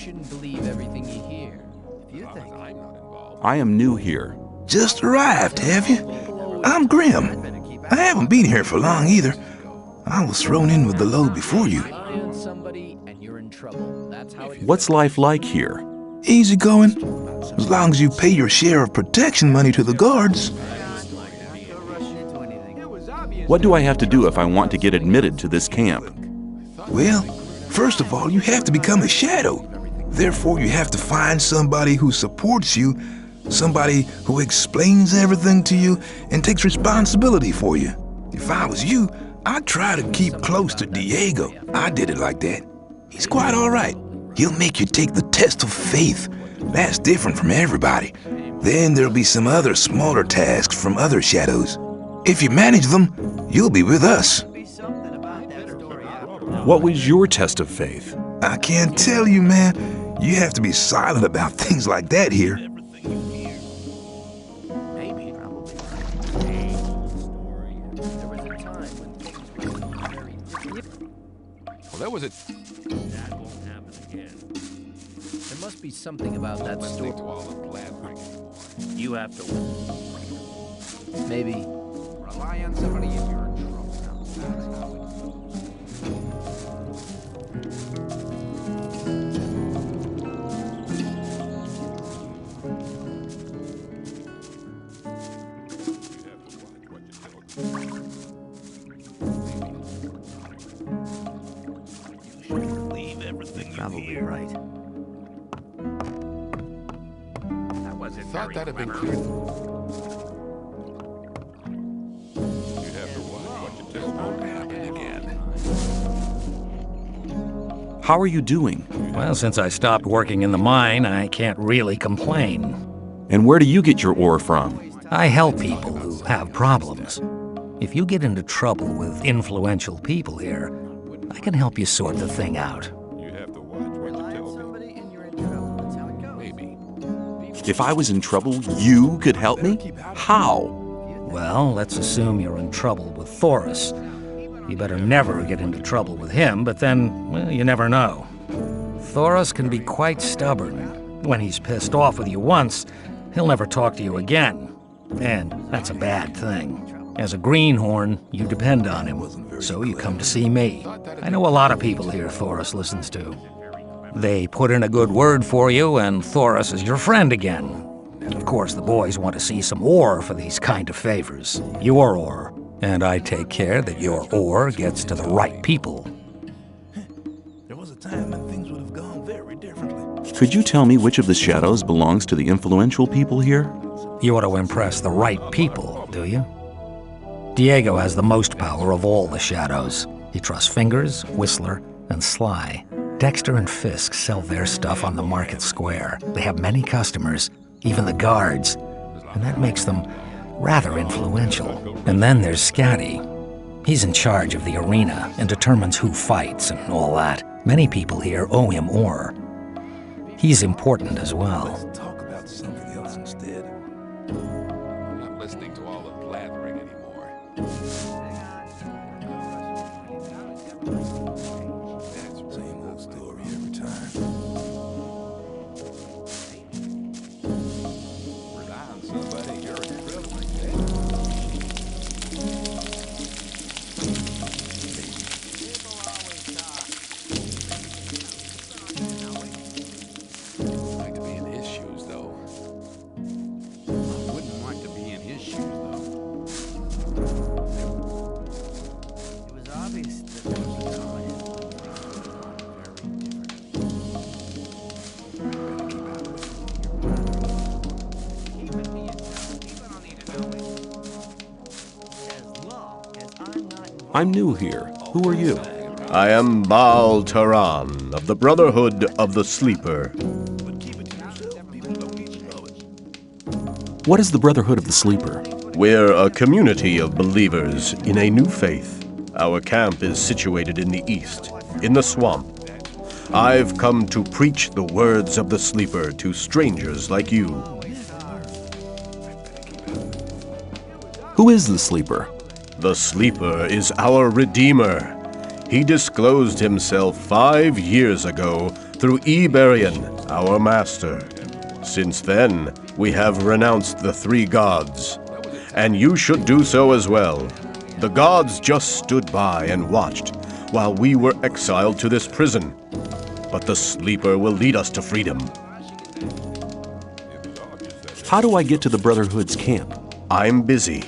shouldn't believe everything you hear. If you think I am new here. Just arrived, have you? I'm Grim. I haven't been here for long either. I was thrown in with the load before you. rely on somebody and you're in trouble. That's how it What's life like here? Easy going, as long as you pay your share of protection money to the guards. What do I have to do if I want to get admitted to this camp? Well, first of all, you have to become a shadow. Therefore, you have to find somebody who supports you, somebody who explains everything to you and takes responsibility for you. If I was you, I'd try to keep close to Diego. I did it like that. He's quite all right. He'll make you take the test of faith. That's different from everybody. Then there'll be some other smaller tasks from other shadows. If you manage them, you'll be with us. What was your test of faith? I can't tell you, man. You have to be silent about things like that here. Well, that was it. That won't happen again. There must be something about that Listening to story. all the blabbering anymore. You have to. Maybe. Rely on somebody if you're in trouble. Probably right. That wasn't thought that'd have been clear. You have to watch what you tell. Won't happen again. How are you doing? Well, since I stopped working in the mine, I can't really complain. And where do you get your ore from? I help people who have problems. If you get into trouble with influential people here, I can help you sort the thing out. You have to watch what you tell me. Somebody and you're in trouble. That's how it goes. Maybe. If I was in trouble, you could help me? How? Well, let's assume you're in trouble with Thoris. You better never get into trouble with him, but then, well, you never know. Thoris can be quite stubborn. When he's pissed off with you once, he'll never talk to you again. And that's a bad thing. As a greenhorn, you depend on him, so you come to see me. I know a lot of people here Thoris listens to. They put in a good word for you, and Thoris is your friend again. And of course, the boys want to see some ore for these kind of favors. Your ore. And I take care that your ore gets to the right people. There was a time when things would have gone very differently. Could you tell me which of the shadows belongs to the influential people here? You want to impress the right people, do you? Diego has the most power of all the shadows. He trusts Fingers, Whistler, and Sly. Dexter and Fisk sell their stuff on the market square. They have many customers, even the guards, and that makes them rather influential. And then there's Scatty. He's in charge of the arena and determines who fights and all that. Many people here owe him ore. He's important as well. Let's talk about something else instead. I'm not listening to all the blabbering anymore. Same old story every time. Rely on somebody, you're in trouble. I'd like to be in his shoes, though. I wouldn't like to be in his shoes, though. It was obvious that there was a time. I'm new here. Who are you? I am Baal Taran of the Brotherhood of the Sleeper. What is the Brotherhood of the Sleeper? We're a community of believers in a new faith. Our camp is situated in the east, in the swamp. I've come to preach the words of the Sleeper to strangers like you. Who is the Sleeper? The Sleeper is our Redeemer. He disclosed himself 5 years ago through Iberian, our master. Since then, we have renounced the three gods, and you should do so as well. The gods just stood by and watched while we were exiled to this prison. But the Sleeper will lead us to freedom. How do I get to the Brotherhood's camp? I'm busy,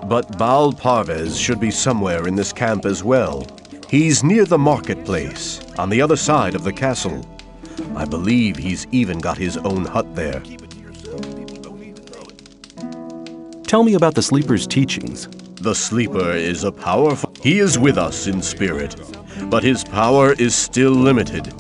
but Baal Parvez should be somewhere in this camp as well. He's near the marketplace, on the other side of the castle. I believe he's even got his own hut there. Tell me about the Sleeper's teachings. The Sleeper is a powerful... He is with us in spirit, but his power is still limited.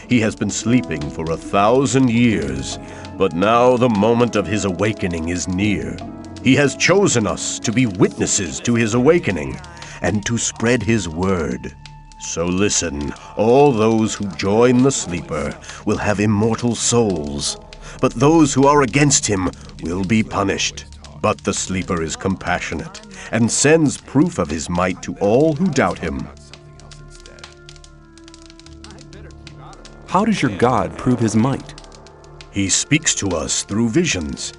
He has been sleeping for 1,000 years, but now the moment of his awakening is near. He has chosen us to be witnesses to his awakening and to spread his word. So listen, all those who join the Sleeper will have immortal souls, but those who are against him will be punished. But the Sleeper is compassionate and sends proof of his might to all who doubt him. How does your God prove his might? He speaks to us through visions.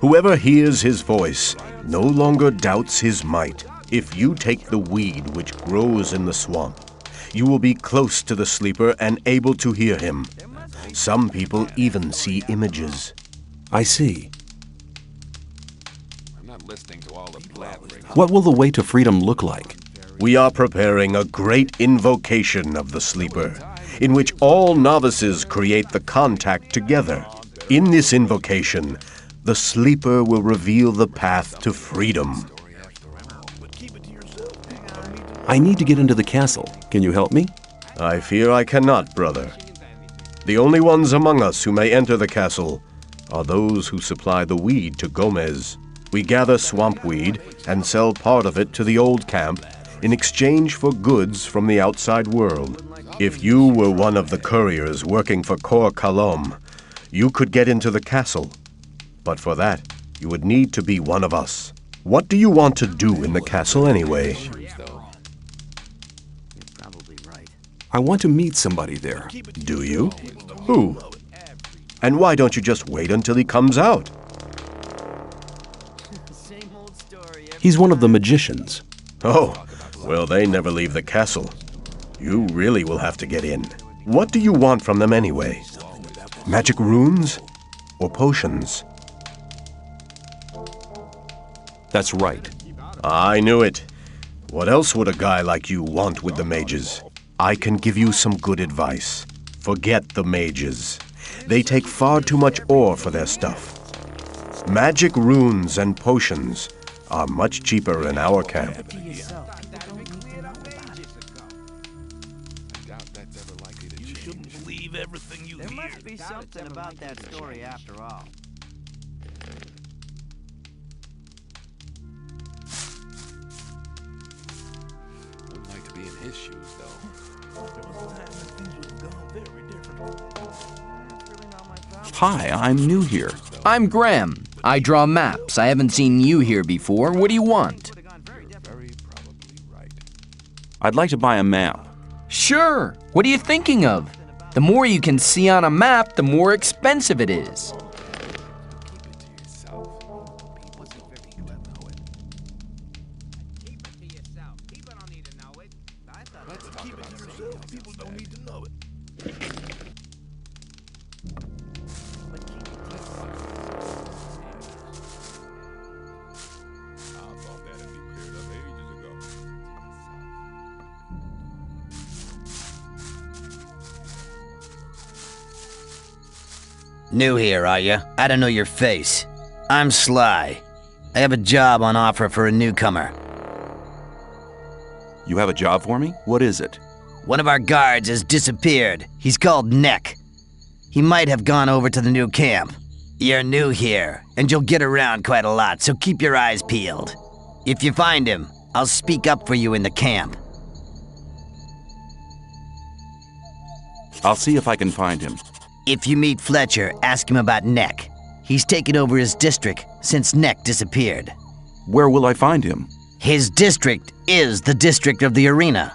Whoever hears his voice no longer doubts his might. If you take the weed which grows in the swamp, you will be close to the Sleeper and able to hear him. Some people even see images. I see. I'm not listening to all the blabbering. What will the way to freedom look like? We are preparing a great invocation of the Sleeper, in which all novices create the contact together. In this invocation, the Sleeper will reveal the path to freedom. I need to get into the castle. Can you help me? I fear I cannot, brother. The only ones among us who may enter the castle are those who supply the weed to Gomez. We gather swamp weed and sell part of it to the old camp in exchange for goods from the outside world. If you were one of the couriers working for Kor Kalom, you could get into the castle. But for that, you would need to be one of us. What do you want to do in the castle anyway? I want to meet somebody there. Do you? Who? And why don't you just wait until he comes out? He's one of the magicians. Oh, well, they never leave the castle. You really will have to get in. What do you want from them anyway? Magic runes? Or potions? That's right. I knew it. What else would a guy like you want with the mages? I can give you some good advice. Forget the mages. They take far too much ore for their stuff. Magic runes and potions are much cheaper in our camp. I doubt that's ever likely to change. You shouldn't believe everything you hear. There must be something about that story after all. Wouldn't like to be in his shoes, though. There was a time when things would have gone very differently. Hi, I'm new here. I'm Graham. I draw maps. I haven't seen you here before. What do you want? Very probably right. I'd like to buy a map. Sure. What are you thinking of? The more you can see on a map, the more expensive it is. Keep it to yourself. People don't need to know it. Keep it to yourself. People don't need to know it. I thought Let's talk Keep it about to something yourself. else People don't instead. need to know it. I thought that'd be cleared up ages ago. New here, are you? I don't know your face. I'm Sly. I have a job on offer for a newcomer. You have a job for me? What is it? One of our guards has disappeared. He's called Neck. He might have gone over to the new camp. You're new here, and you'll get around quite a lot, so keep your eyes peeled. If you find him, I'll speak up for you in the camp. I'll see if I can find him. If you meet Fletcher, ask him about Neck. He's taken over his district since Neck disappeared. Where will I find him? His district is the district of the arena.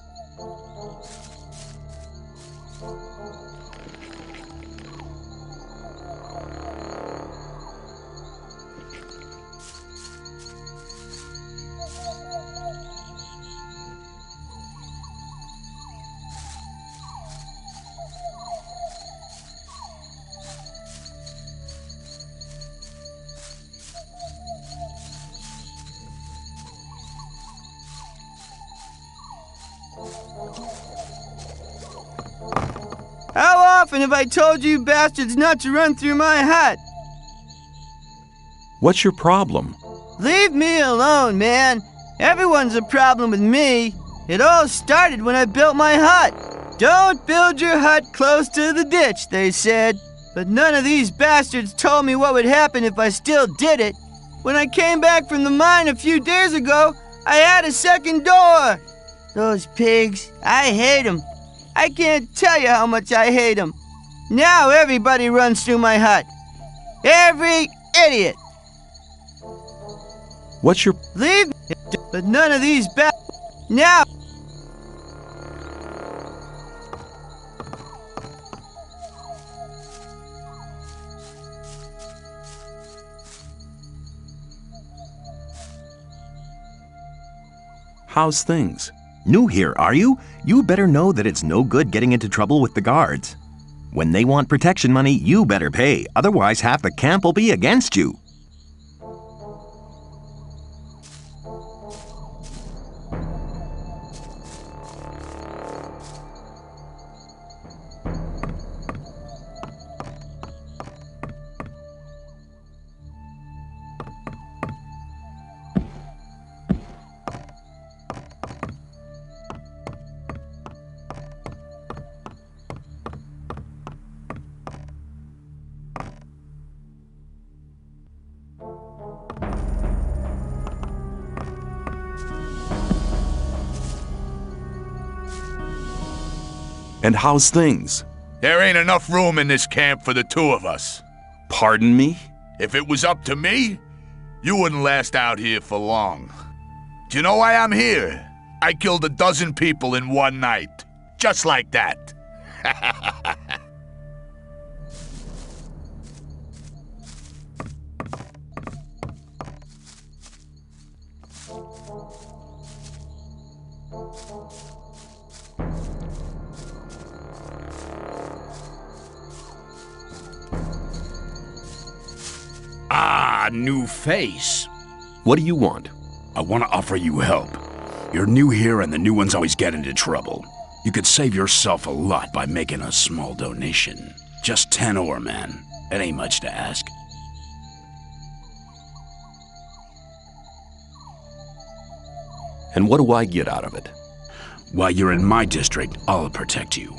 happen if I told you bastards not to run through my hut? What's your problem? Leave me alone, man. Everyone's a problem with me. It all started when I built my hut. Don't build your hut close to the ditch, they said. But none of these bastards told me what would happen if I still did it. When I came back from the mine a few days ago, I had a second door. Those pigs, I hate them. I can't tell you how much I hate them. Now everybody runs through my hut. Every idiot. What's your... Leave me, but none of these now. How's things? New here, are you? You better know that it's no good getting into trouble with the guards. When they want protection money, you better pay. Otherwise, half the camp will be against you. And how's things? There ain't enough room in this camp for the two of us. Pardon me? If it was up to me, you wouldn't last out here for long. Do you know why I'm here? I killed 12 people in one night. Just like that. Ah, new face. What do you want? I want to offer you help. You're new here and the new ones always get into trouble. You could save yourself a lot by making a small donation. Just 10 ore, man. It ain't much to ask. And what do I get out of it? While you're in my district, I'll protect you.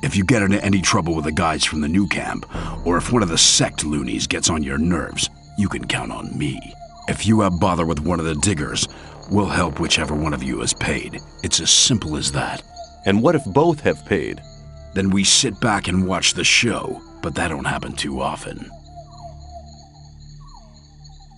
If you get into any trouble with the guys from the new camp, or if one of the sect loonies gets on your nerves, you can count on me. If you have bother with one of the diggers, we'll help whichever one of you is paid. It's as simple as that. And what if both have paid? Then we sit back and watch the show, but that don't happen too often.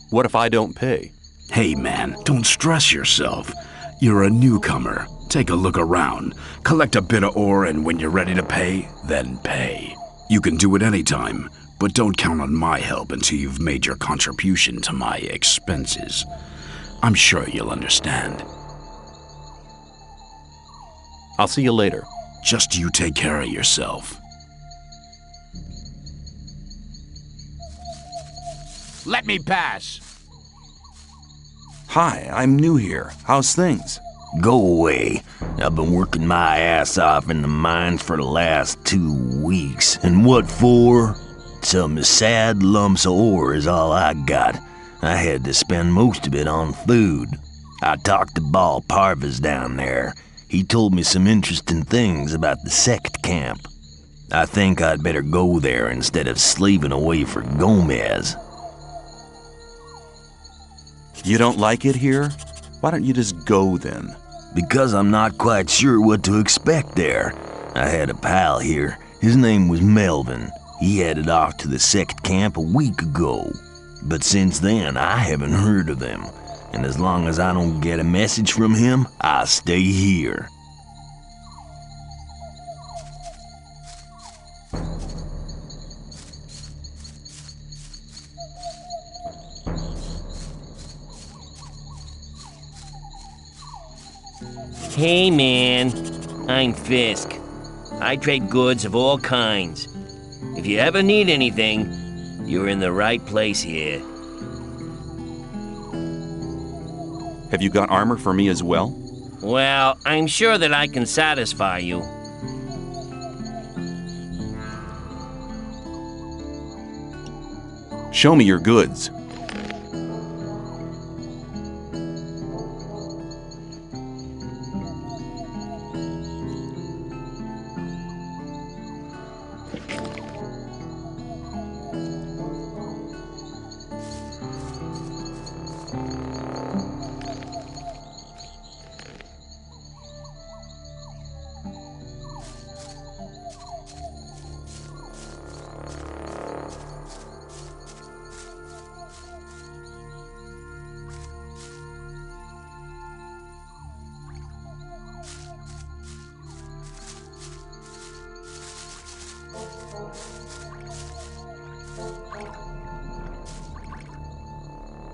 What if I don't pay? Hey man, don't stress yourself. You're a newcomer. Take a look around, collect a bit of ore, and when you're ready to pay, then pay. You can do it anytime, but don't count on my help until you've made your contribution to my expenses. I'm sure you'll understand. I'll see you later. Just you take care of yourself. Let me pass. Hi, I'm new here. How's things? Go away. I've been working my ass off in the mine for the last 2 weeks. And what for? Some sad lumps of ore is all I got. I had to spend most of it on food. I talked to Ball Parvis down there. He told me some interesting things about the sect camp. I think I'd better go there instead of slaving away for Gomez. You don't like it here? Why don't you just go then? Because I'm not quite sure what to expect there. I had a pal here. His name was Melvin. He headed off to the sect camp a week ago. But since then, I haven't heard of him. And as long as I don't get a message from him, I'll stay here. Hey man, I'm Fisk. I trade goods of all kinds. If you ever need anything, you're in the right place here. Have you got armor for me as well? Well, I'm sure that I can satisfy you. Show me your goods.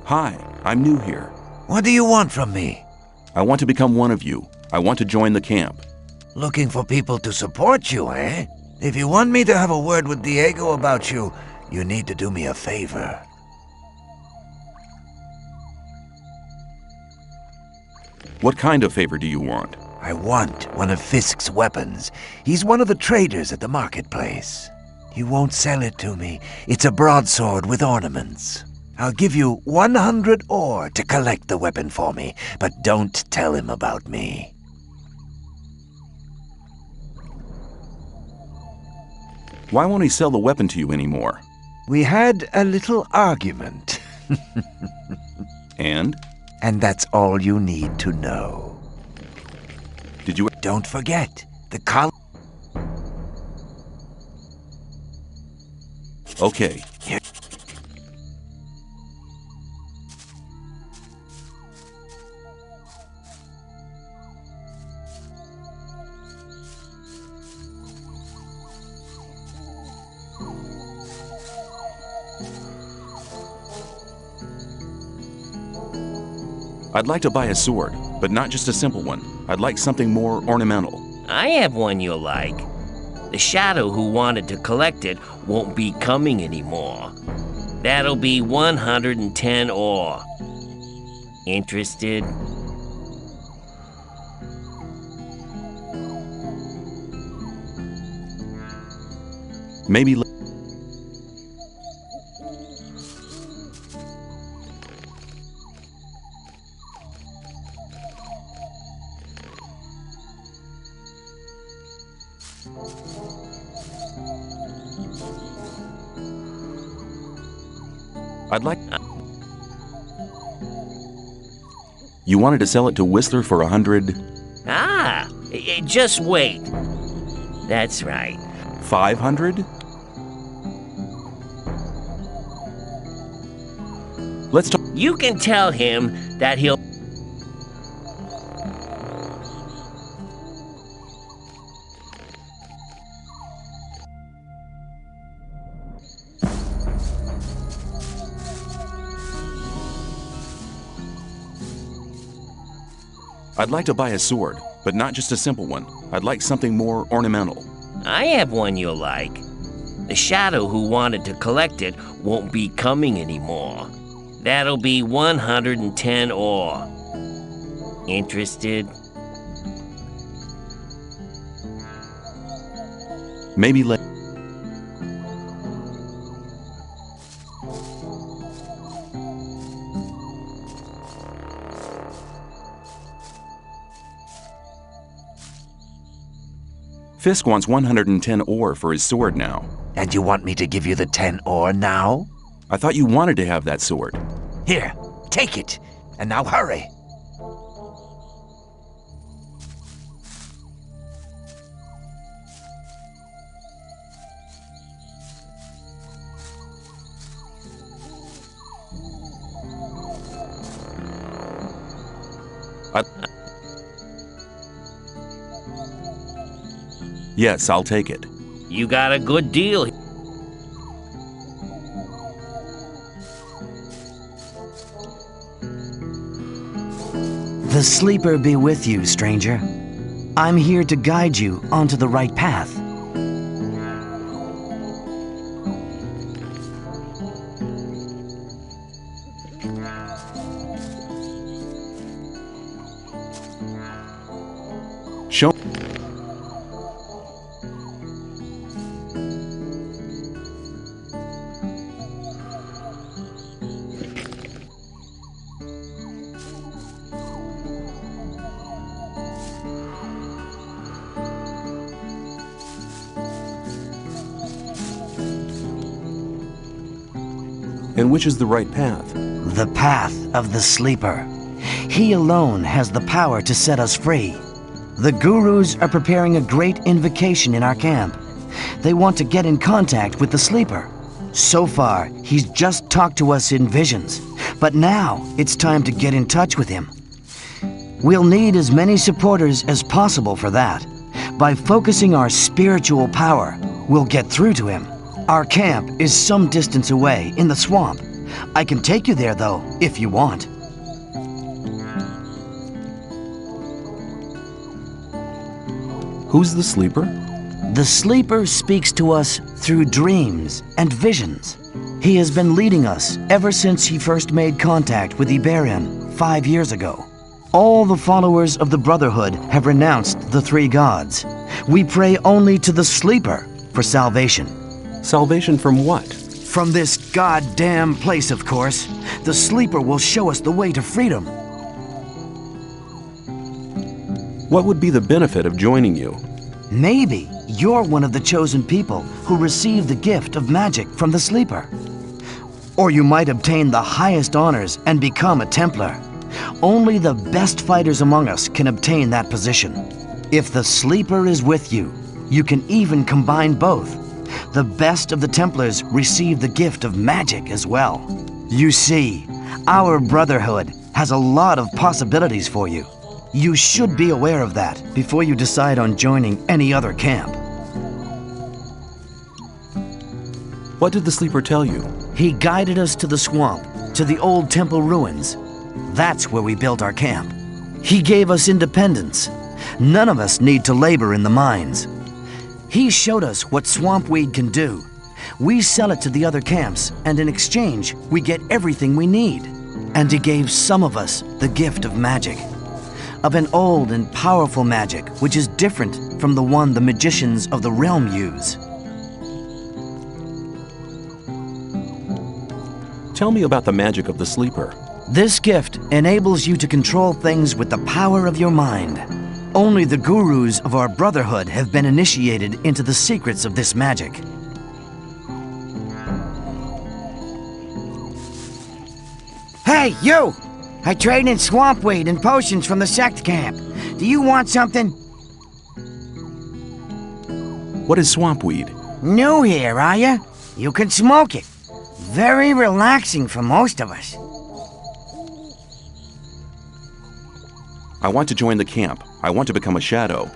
Hi, I'm new here. What do you want from me? I want to become one of you. I want to join the camp. Looking for people to support you, eh? If you want me to have a word with Diego about you, you need to do me a favor. What kind of favor do you want? I want one of Fisk's weapons. He's one of the traders at the marketplace. He won't sell it to me. It's a broadsword with ornaments. I'll give you 100 ore to collect the weapon for me, but don't tell him about me. Why won't he sell the weapon to you anymore? We had a little argument. And? And that's all you need to know. Did you... Don't forget, the col... Okay. Here. I'd like to buy a sword, but not just a simple one. I'd like something more ornamental. I have one you'll like. The shadow who wanted to collect it won't be coming anymore. That'll be 110 ore. Interested? Maybe... I'd like... You wanted to sell it to Whistler for 100... Ah, just wait. That's right. 500? Let's talk... You can tell him that he'll... I'd like to buy a sword, but not just a simple one. I'd like something more ornamental. I have one you'll like. The shadow who wanted to collect it won't be coming anymore. That'll be 110 ore. Interested? Maybe later. Fisk wants 110 ore for his sword now. And you want me to give you the 10 ore now? I thought you wanted to have that sword. Here, take it. And now hurry. Yes, I'll take it. You got a good deal. The sleeper be with you, stranger. I'm here to guide you onto the right path. Show. And which is the right path? The path of the sleeper. He alone has the power to set us free. The gurus are preparing a great invocation in our camp. They want to get in contact with the sleeper. So far, he's just talked to us in visions, but now it's time to get in touch with him. We'll need as many supporters as possible for that. By focusing our spiritual power, we'll get through to him. Our camp is some distance away in the swamp. I can take you there, though, if you want. Who's the sleeper? The sleeper speaks to us through dreams and visions. He has been leading us ever since he first made contact with Iberian 5 years ago. All the followers of the Brotherhood have renounced the three gods. We pray only to the sleeper for salvation. Salvation from what? From this goddamn place, of course. The sleeper will show us the way to freedom. What would be the benefit of joining you? Maybe you're one of the chosen people who received the gift of magic from the sleeper. Or you might obtain the highest honors and become a Templar. Only the best fighters among us can obtain that position. If the sleeper is with you, you can even combine both. The best of the Templars receive the gift of magic as well. You see, our Brotherhood has a lot of possibilities for you. You should be aware of that before you decide on joining any other camp. What did the sleeper tell you? He guided us to the swamp, to the old temple ruins. That's where we built our camp. He gave us independence. None of us need to labor in the mines. He showed us what swamp weed can do. We sell it to the other camps, and in exchange, we get everything we need. And he gave some of us the gift of magic. Of an old and powerful magic, which is different from the one the magicians of the realm use. Tell me about the magic of the sleeper. This gift enables you to control things with the power of your mind. Only the gurus of our Brotherhood have been initiated into the secrets of this magic. Hey, you! I trade in swamp weed and potions from the sect camp. Do you want something? What is swamp weed? New here, are you? You can smoke it. Very relaxing for most of us. I want to join the camp. I want to become a shadow.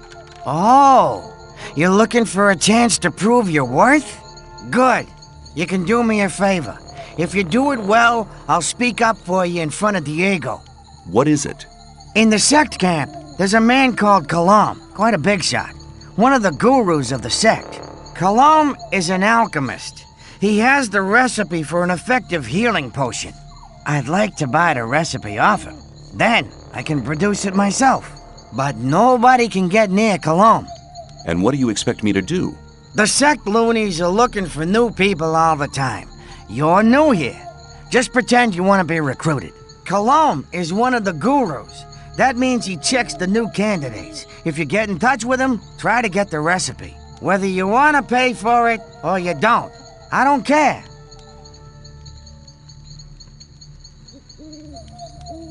Oh, you're looking for a chance to prove your worth? Good. You can do me a favor. If you do it well, I'll speak up for you in front of Diego. What is it? In the sect camp, there's a man called Kalam, quite a big shot. One of the gurus of the sect. Kalam is an alchemist. He has the recipe for an effective healing potion. I'd like to buy the recipe off him. Then I can produce it myself. But nobody can get near Kalam. And what do you expect me to do? The sect loonies are looking for new people all the time. You're new here. Just pretend you want to be recruited. Kalam is one of the gurus. That means he checks the new candidates. If you get in touch with him, try to get the recipe. Whether you want to pay for it or you don't, I don't care.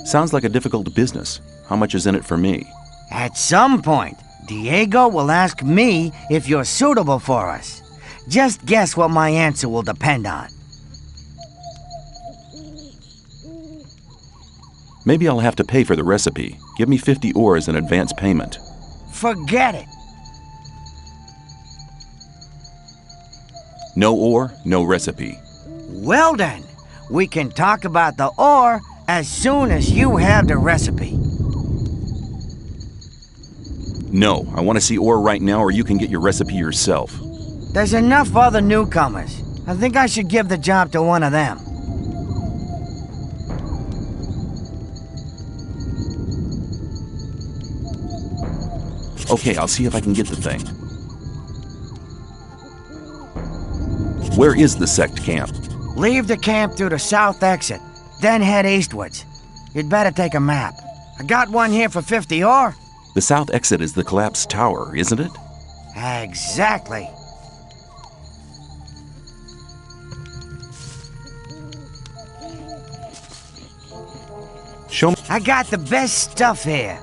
Sounds like a difficult business. How much is in it for me? At some point, Diego will ask me if you're suitable for us. Just guess what my answer will depend on. Maybe I'll have to pay for the recipe. Give me 50 ore as an advance payment. Forget it. No ore, no recipe. Well then, we can talk about the ore as soon as you have the recipe. No, I want to see ore right now or you can get your recipe yourself. There's enough other newcomers. I think I should give the job to one of them. Okay, I'll see if I can get the thing. Where is the sect camp? Leave the camp through the south exit, then head eastwards. You'd better take a map. I got one here for 50 ore. The south exit is the collapsed tower, isn't it? Exactly. Show me. I got the best stuff here.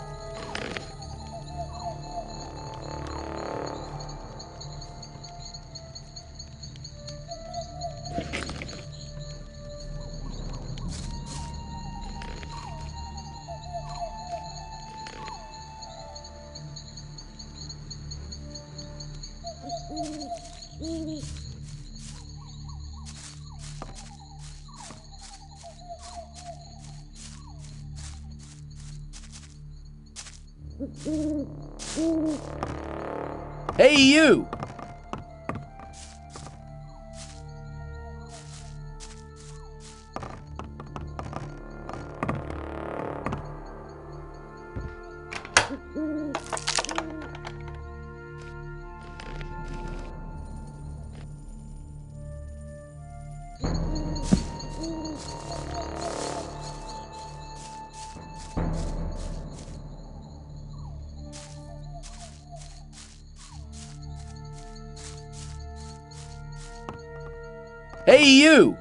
Hey, you! Hey, you!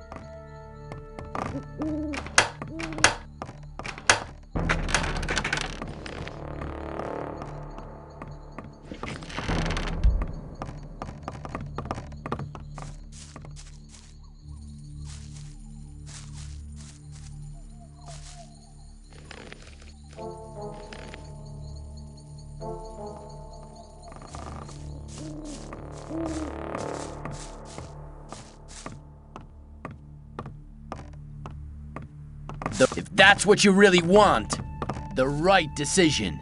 If that's what you really want, the right decision.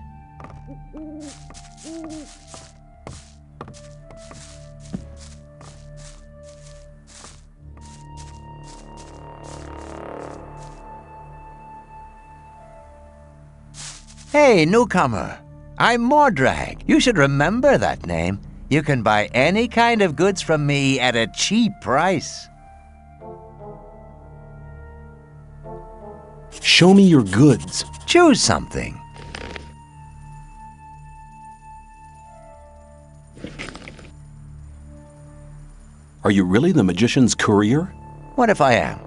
Hey, newcomer. I'm Mordrag. You should remember that name. You can buy any kind of goods from me at a cheap price. Show me your goods. Choose something. Are you really the magician's courier? What if I am?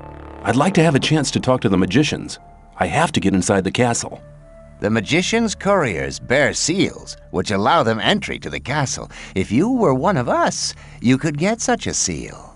I'd like to have a chance to talk to the magicians. I have to get inside the castle. The magician's couriers bear seals, which allow them entry to the castle. If you were one of us, you could get such a seal.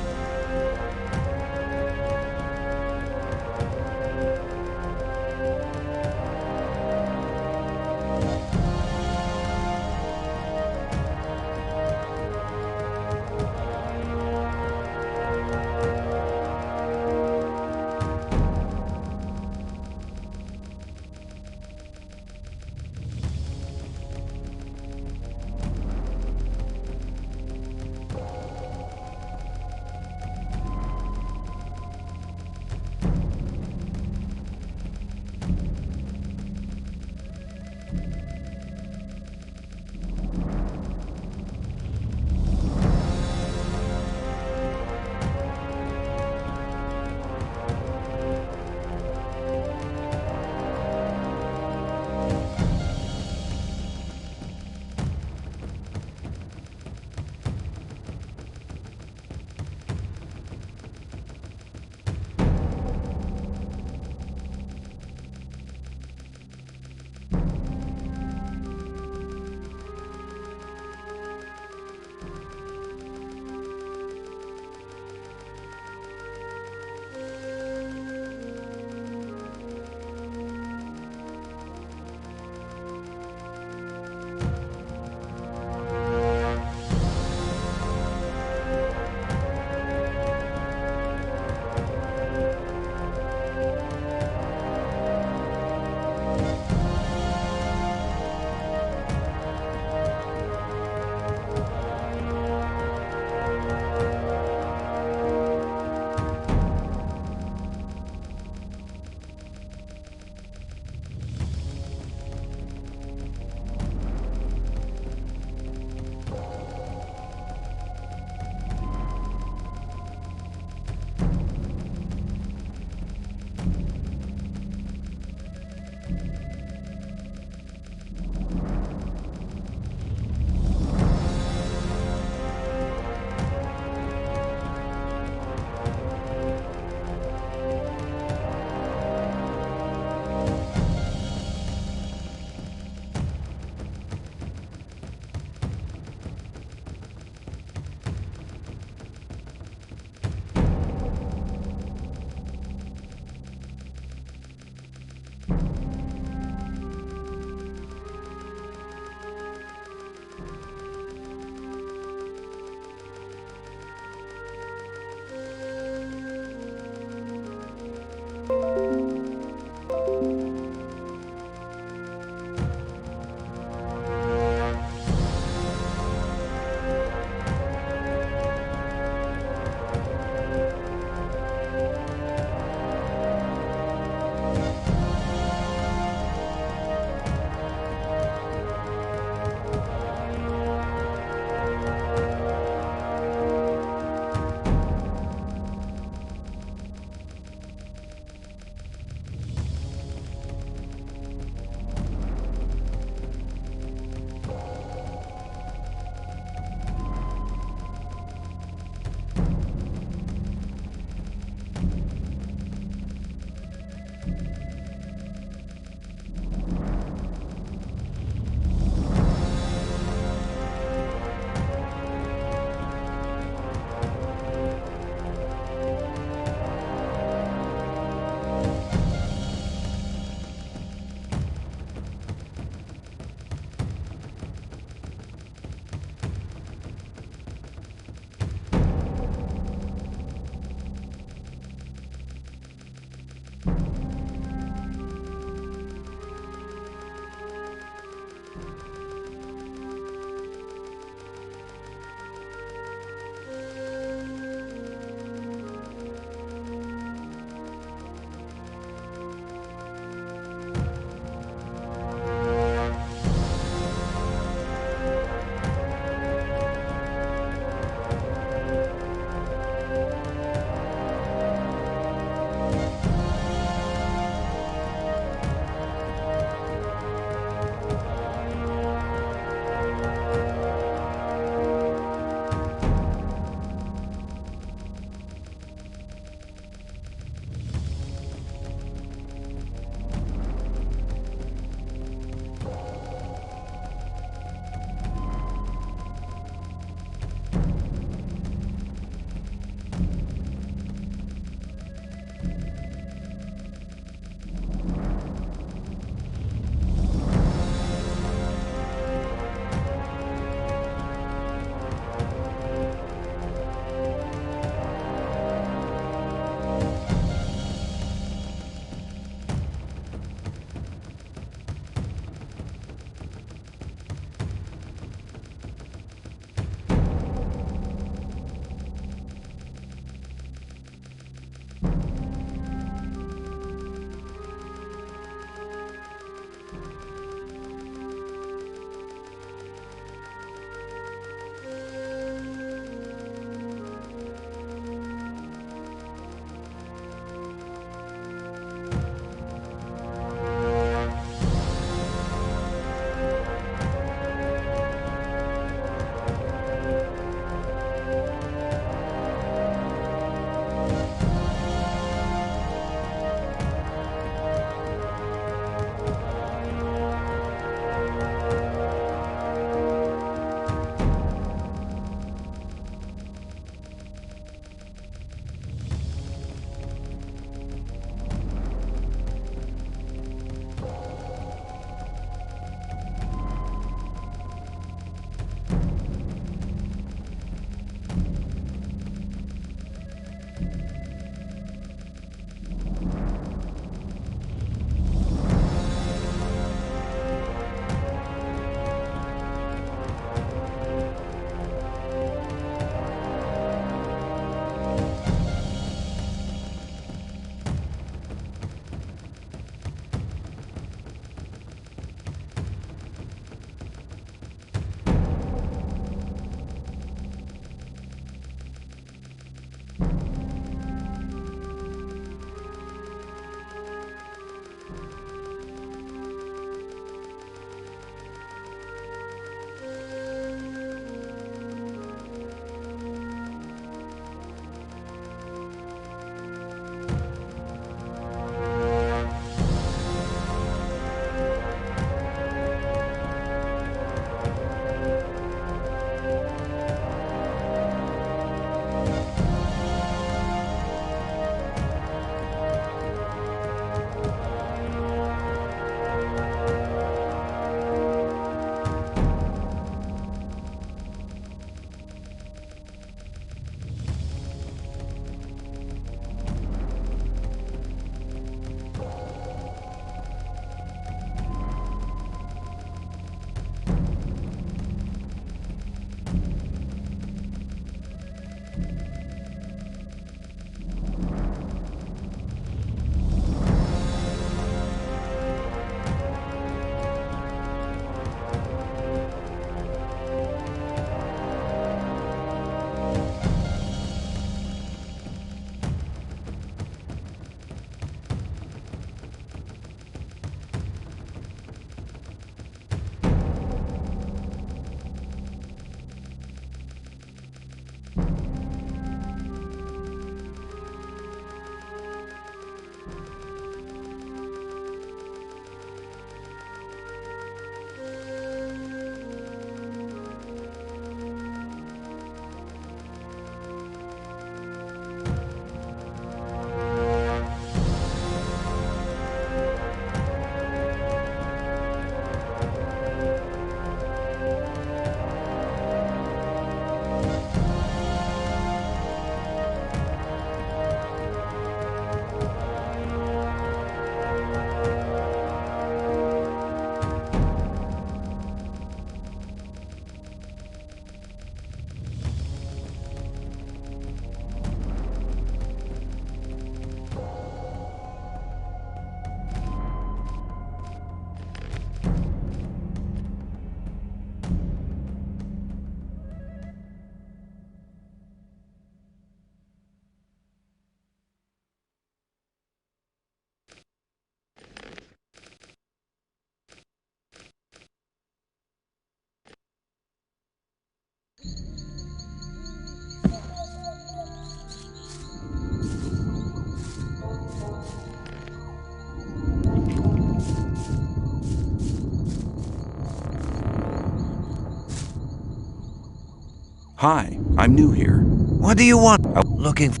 Hi, I'm new here. What do you want? Looking for...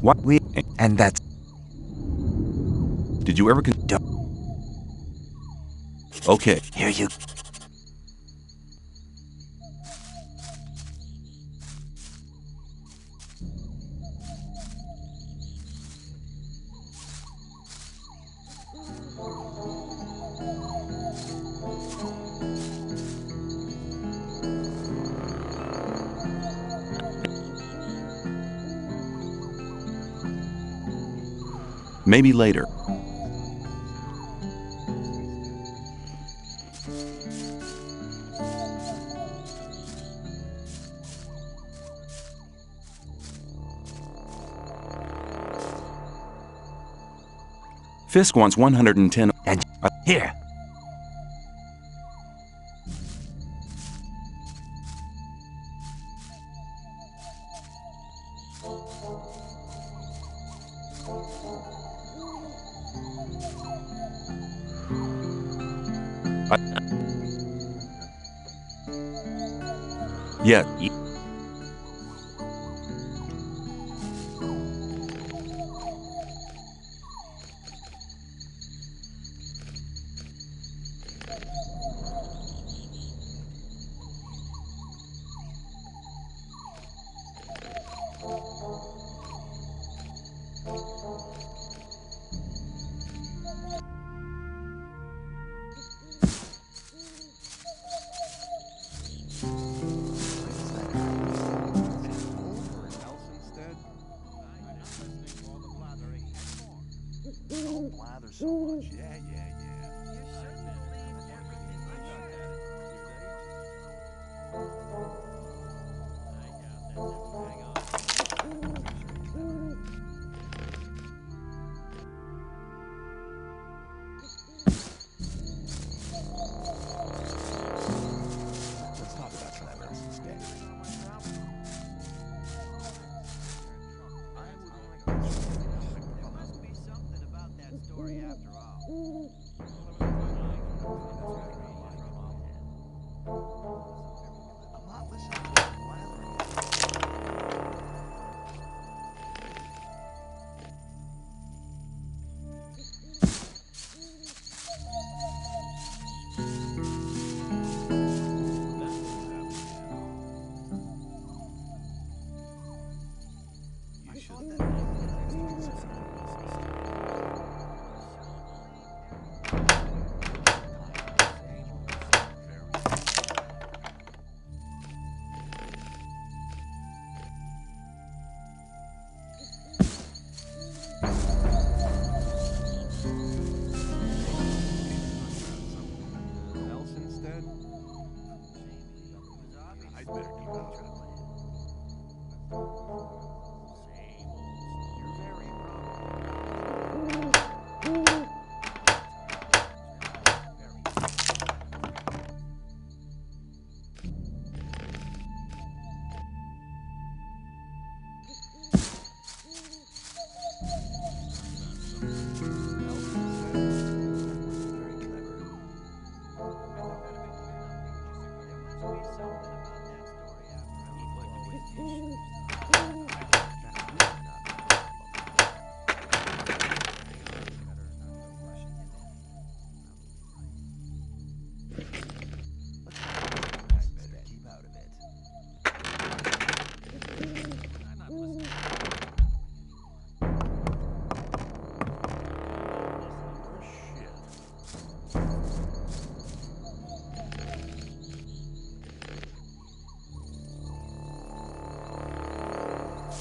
What? And that's... Did you ever Okay. Here you... Maybe later. Fisk wants 110. And here. Yeah. Don't blather so much. Yeah. Let's talk about something else instead. There must be something about that story after all. I'm not listening to that blathering. You should. Else instead? I'd better keep out of it. You're very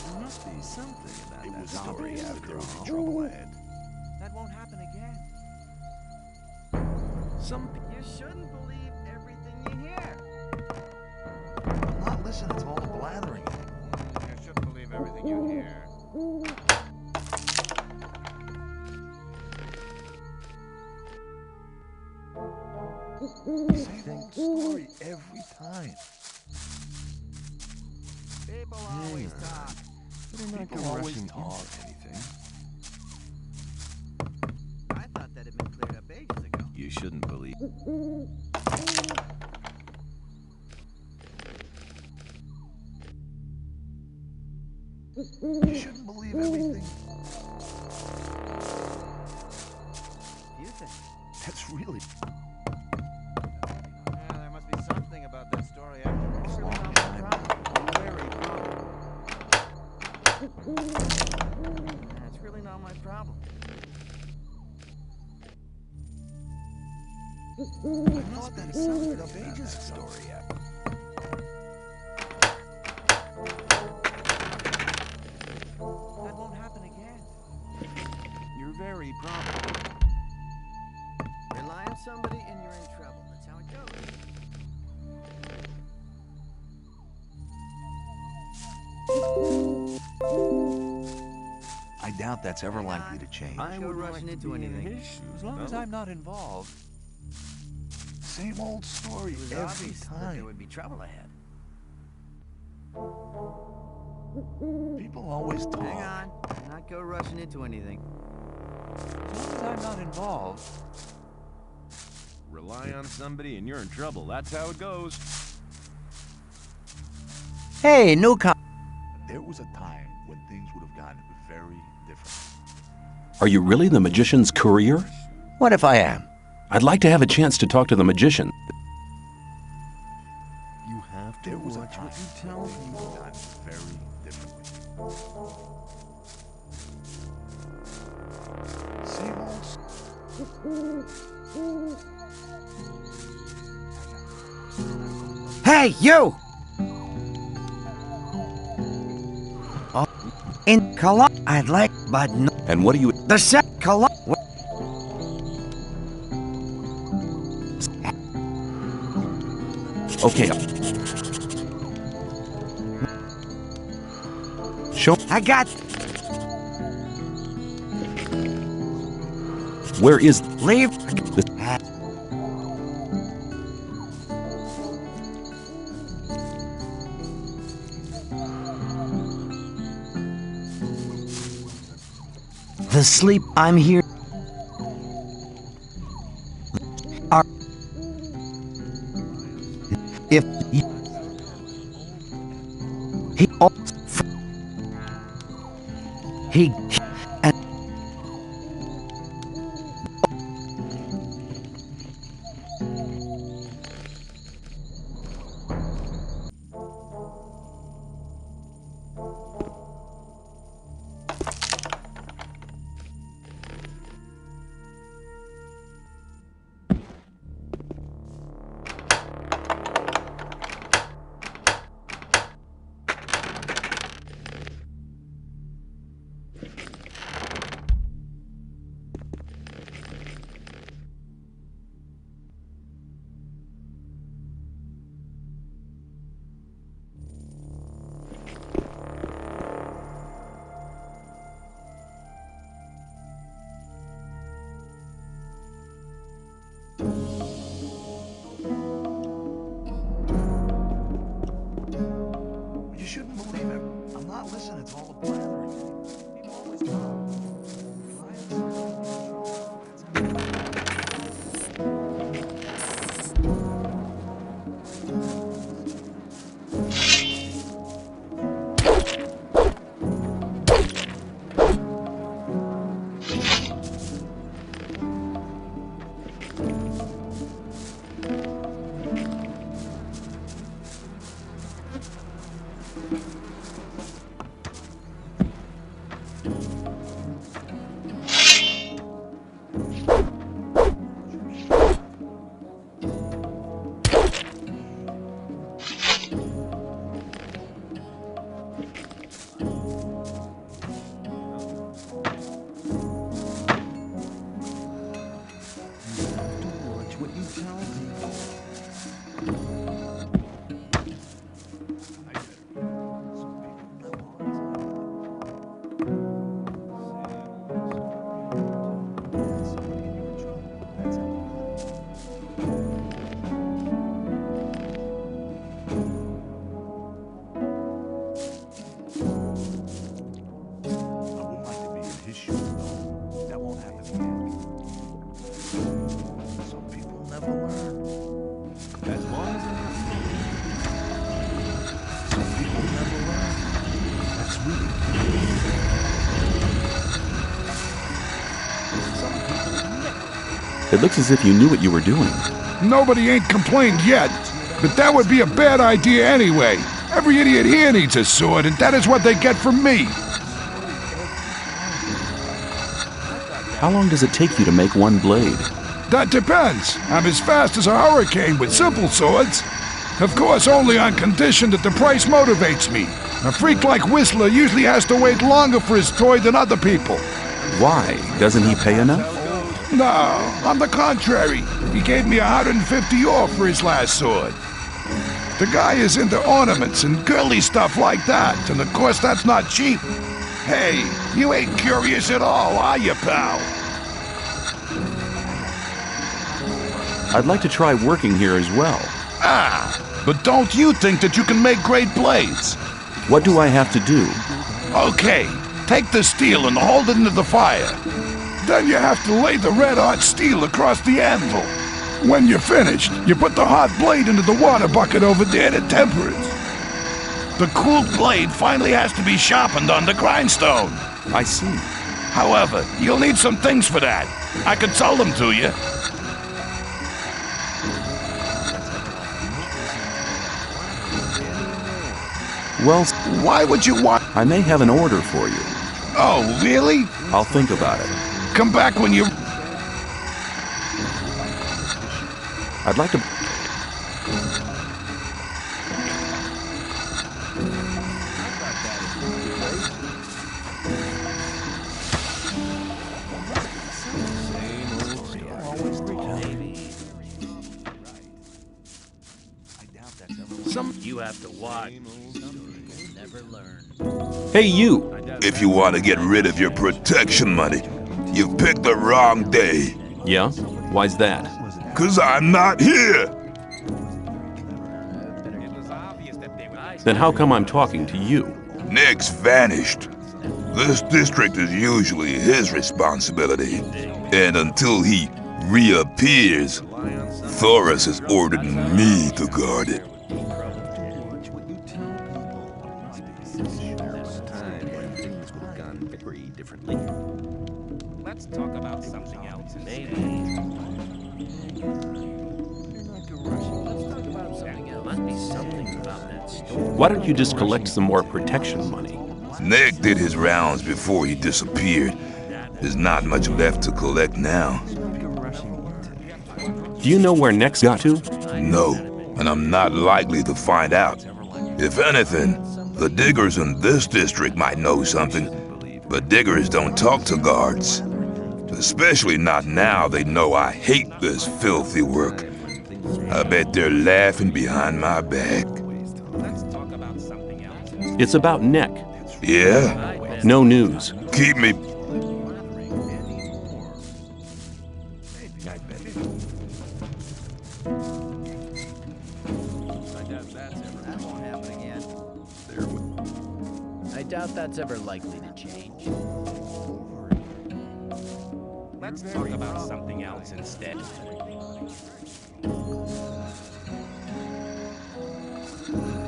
There must be something about that story after all. Trouble ahead. That won't happen again. You shouldn't believe everything you hear. I'm not listening to all the blathering anymore. You shouldn't believe everything you hear. Same story every time. People always talk. People always talk anything. I thought that had been cleared up ages You shouldn't believe. You shouldn't believe everything. You think? That's really. Yeah, there must be something about that story after all. Very problem. That's really not my problem. I thought that sounded up ages story. That won't happen again. You're very probable. Rely on somebody and you're in trouble. That's how it goes. I doubt that's ever likely to change. I would rushing into anything. In his shoes, as long as I'm not involved. Same old story every time. There would be trouble ahead. People always talk. Hang on. Not go rushing into anything. As long as I'm not involved. Rely on somebody and you're in trouble. That's how it goes. Hey, newcomer. There was a time when things would have gotten very different. Are you really the magician's courier? What if I am? I'd like to have a chance to talk to the magician. You have to watch what you tell me. Things would have gotten very differently. Same old. Hey, you! In Cologne, I'd like, but no. And what do you... The set Cologne. Okay. Show... I got... Where is... Leave... The sleep I'm here. If he and It looks as if you knew what you were doing. Nobody ain't complained yet, but that would be a bad idea anyway. Every idiot here needs a sword, and that is what they get from me. How long does it take you to make one blade? That depends. I'm as fast as a hurricane with simple swords. Of course, only on condition that the price motivates me. A freak like Whistler usually has to wait longer for his toy than other people. Why? Doesn't he pay enough? No, on the contrary. He gave me 150 off for his last sword. The guy is into ornaments and girly stuff like that, and of course that's not cheap. Hey, you ain't curious at all, are you, pal? I'd like to try working here as well. Ah, but don't you think that you can make great blades? What do I have to do? Okay, take the steel and hold it into the fire. Then you have to lay the red-hot steel across the anvil. When you're finished, you put the hot blade into the water bucket over there to temper it. The cooled blade finally has to be sharpened on the grindstone. I see. However, you'll need some things for that. I could sell them to you. Well, why would you want... I may have an order for you. Oh, really? I'll think about it. Come back when you... I'd like to... You have to watch. You'll never learn. Hey, you! If you want to get rid of your protection money, you've picked the wrong day. Yeah? Why's that? 'Cause I'm not here! Then how come I'm talking to you? Nick's vanished. This district is usually his responsibility. And until he reappears, Thoris has ordered me to guard it. Let's talk about something else. Maybe. Must be something about that store. Why don't you just collect some more protection money? Nick did his rounds before he disappeared. There's not much left to collect now. Do you know where Nex got to? No, and I'm not likely to find out. If anything, the diggers in this district might know something, but diggers don't talk to guards. Especially not now they know I hate this filthy work. I bet they're laughing behind my back. It's about Neck. Yeah? No news. Keep me... I doubt that's ever likely to change. Let's talk about something else instead.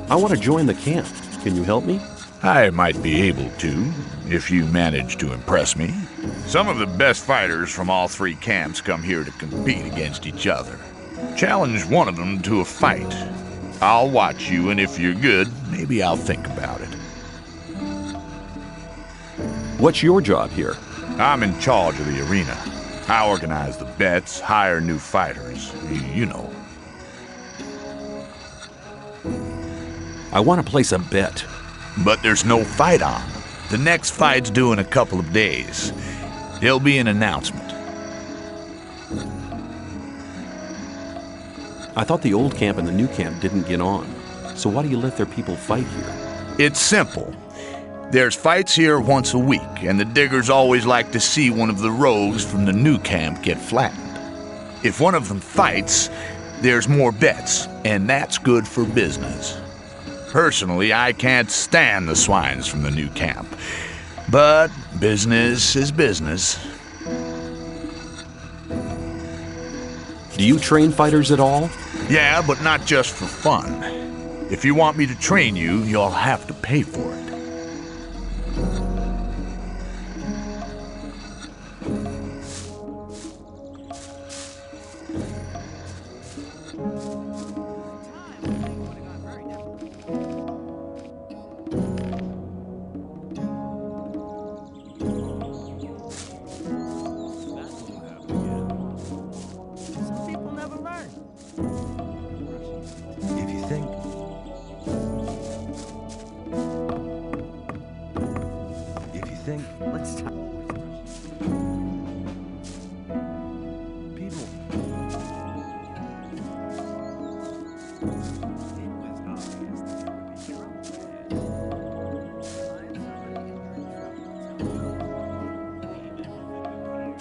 I want to join the camp. Can you help me? I might be able to, if you manage to impress me. Some of the best fighters from all three camps come here to compete against each other. Challenge one of them to a fight. I'll watch you, and if you're good, maybe I'll think about it. What's your job here? I'm in charge of the arena. I organize the bets, hire new fighters. You know. I want to place a bet. But there's no fight on. The next fight's due in a couple of days. There'll be an announcement. I thought the old camp and the new camp didn't get on. So why do you let their people fight here? It's simple. There's fights here once a week, and the diggers always like to see one of the rogues from the new camp get flattened. If one of them fights, there's more bets, and that's good for business. Personally, I can't stand the swines from the new camp. But business is business. Do you train fighters at all? Yeah, but not just for fun. If you want me to train you, you'll have to pay for it. Some people never learn. If you think... If you think... Let's talk. People...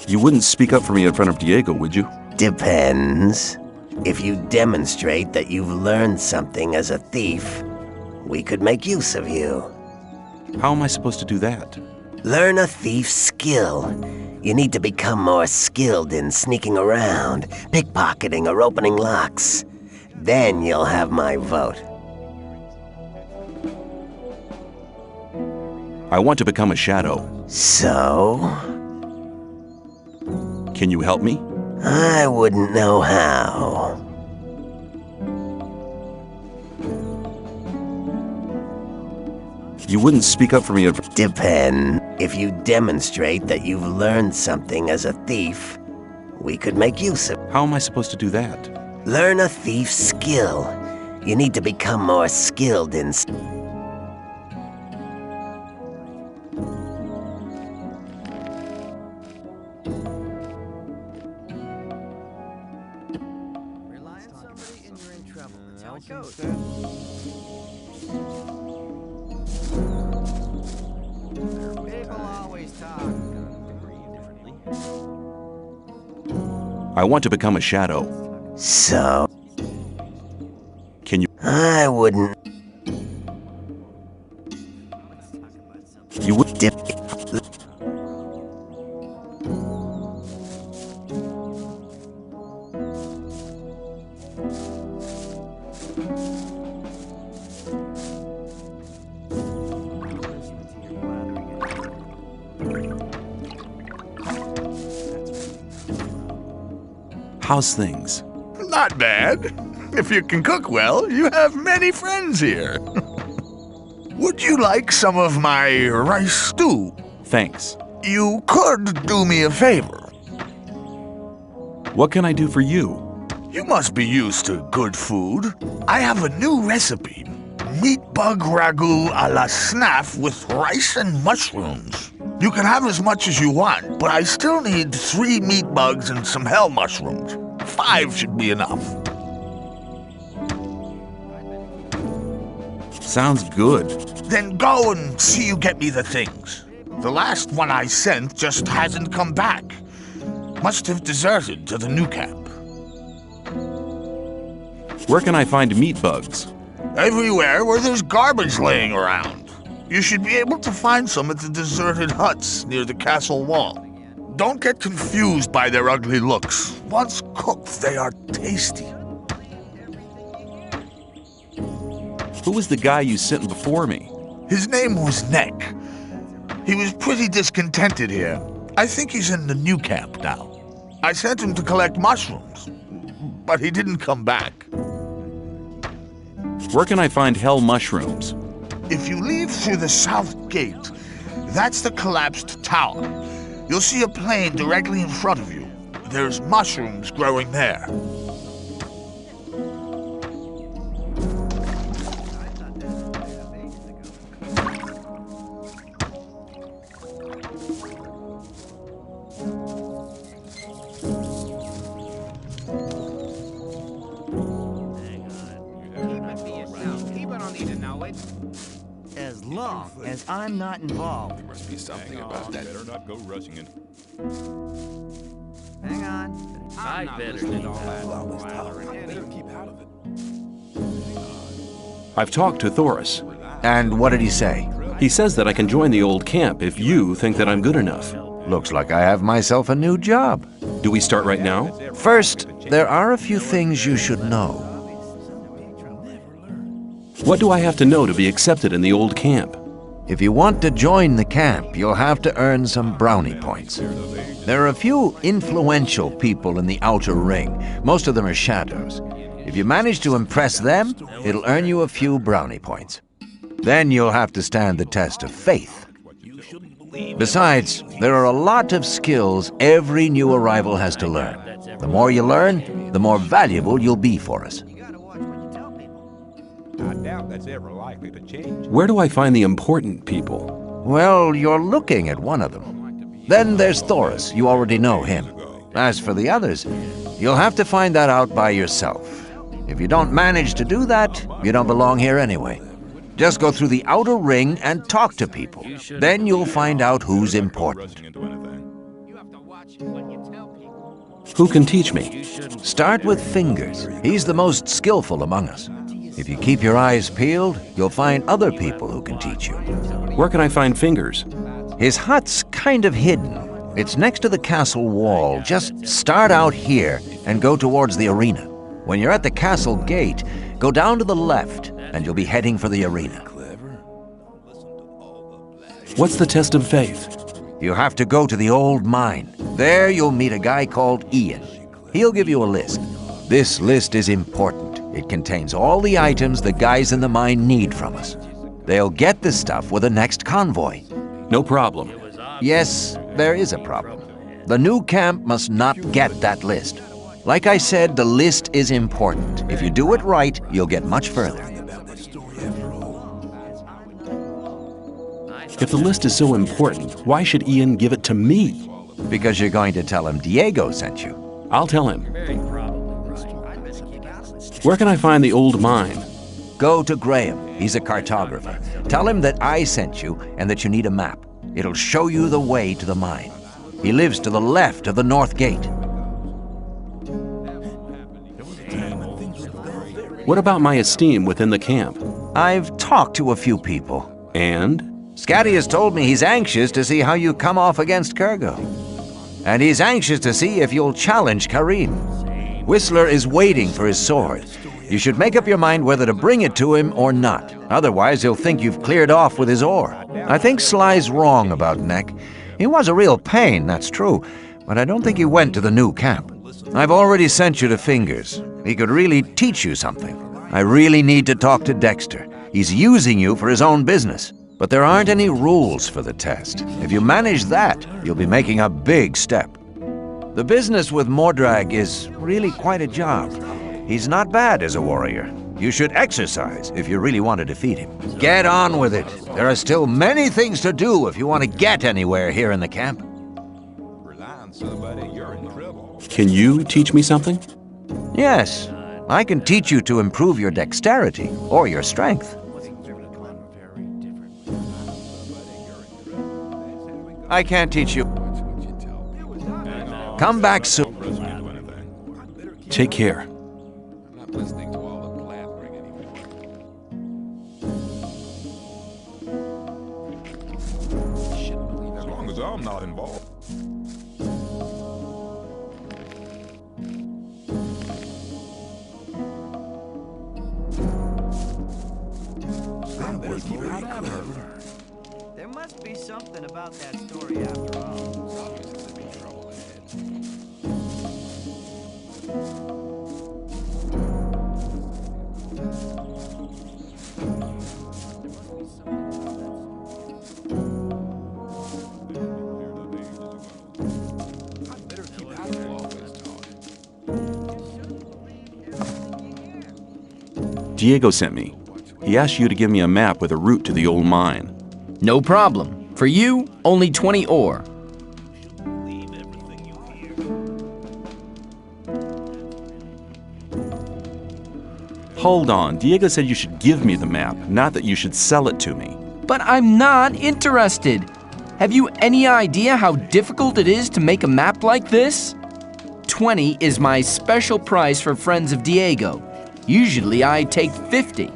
You wouldn't speak up for me in front of Diego, would you? Depends. If you demonstrate that you've learned something as a thief, we could make use of you. How am I supposed to do that? Learn a thief's skill. You need to become more skilled in sneaking around, pickpocketing, or opening locks. Then you'll have my vote. I want to become a shadow. So? Can you help me? I wouldn't know how. You wouldn't speak up for me in front... Depend. If you demonstrate that you've learned something as a thief, we could make use of... How am I supposed to do that? Learn a thief's skill. You need to become more skilled in... Rely on somebody and you're in trouble. That's how it goes. People always talk. I want to become a shadow. So? Can you... I wouldn't... You would... How's things? Not bad. If you can cook well, you have many friends here. Would you like some of my rice stew? Thanks. You could do me a favor. What can I do for you? You must be used to good food. I have a new recipe. Meat bug ragu a la snaff with rice and mushrooms. You can have as much as you want, but I still need 3 meat bugs and some hell mushrooms. 5 should be enough. Sounds good. Then go and see you get me the things. The last one I sent just hasn't come back. Must have deserted to the new camp. Where can I find meat bugs? Everywhere where there's garbage laying around. You should be able to find some at the deserted huts near the castle wall. Don't get confused by their ugly looks. Once cooked, they are tasty. Who was the guy you sent before me? His name was Neck. He was pretty discontented here. I think he's in the new camp now. I sent him to collect mushrooms, but he didn't come back. Where can I find hell mushrooms? If you leave through the south gate, that's the collapsed tower. You'll see a plain directly in front of you. There's mushrooms growing there. As long as I'm not involved. There must be something about that. Better not go rushing it. Hang on. I better keep Keep out of it. I've talked to Thoris. And what did he say? He says that I can join the old camp if you think that I'm good enough. Looks like I have myself a new job. Do we start right now? First, there are a few things you should know. What do I have to know to be accepted in the old camp? If you want to join the camp, you'll have to earn some brownie points. There are a few influential people in the outer ring. Most of them are shadows. If you manage to impress them, it'll earn you a few brownie points. Then you'll have to stand the test of faith. Besides, there are a lot of skills every new arrival has to learn. The more you learn, the more valuable you'll be for us. I doubt that's ever likely to change. Where do I find the important people? Well, you're looking at one of them. Then there's Thoris. You already know him. As for the others, you'll have to find that out by yourself. If you don't manage to do that, you don't belong here anyway. Just go through the outer ring and talk to people. Then you'll find out who's important. Who can teach me? Start with Fingers. He's the most skillful among us. If you keep your eyes peeled, you'll find other people who can teach you. Where can I find Fingers? His hut's kind of hidden. It's next to the castle wall. Just start out here and go towards the arena. When you're at the castle gate, go down to the left and you'll be heading for the arena. What's the test of faith? You have to go to the old mine. There you'll meet a guy called Ian. He'll give you a list. This list is important. It contains all the items the guys in the mine need from us. They'll get the stuff with the next convoy. No problem. Yes, there is a problem. The new camp must not get that list. Like I said, the list is important. If you do it right, you'll get much further. If the list is so important, why should Ian give it to me? Because you're going to tell him Diego sent you. I'll tell him. Where can I find the old mine? Go to Graham. He's a cartographer. Tell him that I sent you and that you need a map. It'll show you the way to the mine. He lives to the left of the north gate. What about my esteem within the camp? I've talked to a few people. And? Scatty has told me he's anxious to see how you come off against Kurgo. And he's anxious to see if you'll challenge Karim. Whistler is waiting for his sword. You should make up your mind whether to bring it to him or not. Otherwise, he'll think you've cleared off with his ore. I think Sly's wrong about Neck. He was a real pain, that's true, but I don't think he went to the new camp. I've already sent you to Fingers. He could really teach you something. I really need to talk to Dexter. He's using you for his own business. But there aren't any rules for the test. If you manage that, you'll be making a big step. The business with Mordrag is really quite a job. He's not bad as a warrior. You should exercise if you really want to defeat him. Get on with it. There are still many things to do if you want to get anywhere here in the camp. Rely on somebody, you're in trouble. Can you teach me something? Yes. I can teach you to improve your dexterity or your strength. I can't teach you. Come back soon. Take care. I'm not listening to all the blabbering anymore. As long as I'm not involved. There must be something about that story after all. Obviously, there'd be trouble ahead. Diego sent me. He asked you to give me a map with a route to the old mine. No problem. For you, only 20 ore. Hold on. Diego said you should give me the map, not that you should sell it to me. But I'm not interested. Have you any idea how difficult it is to make a map like this? 20 is my special price for friends of Diego. Usually I take 50.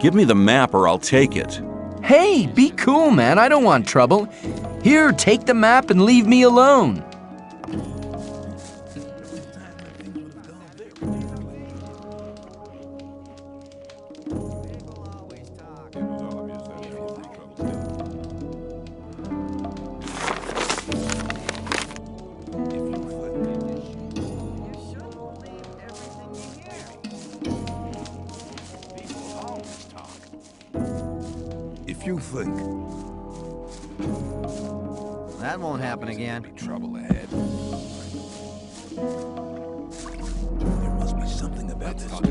Give me the map or I'll take it. Hey, be cool, man. I don't want trouble. Here, take the map and leave me alone. if you think. That won't happen again. Trouble ahead. There must be something about this story.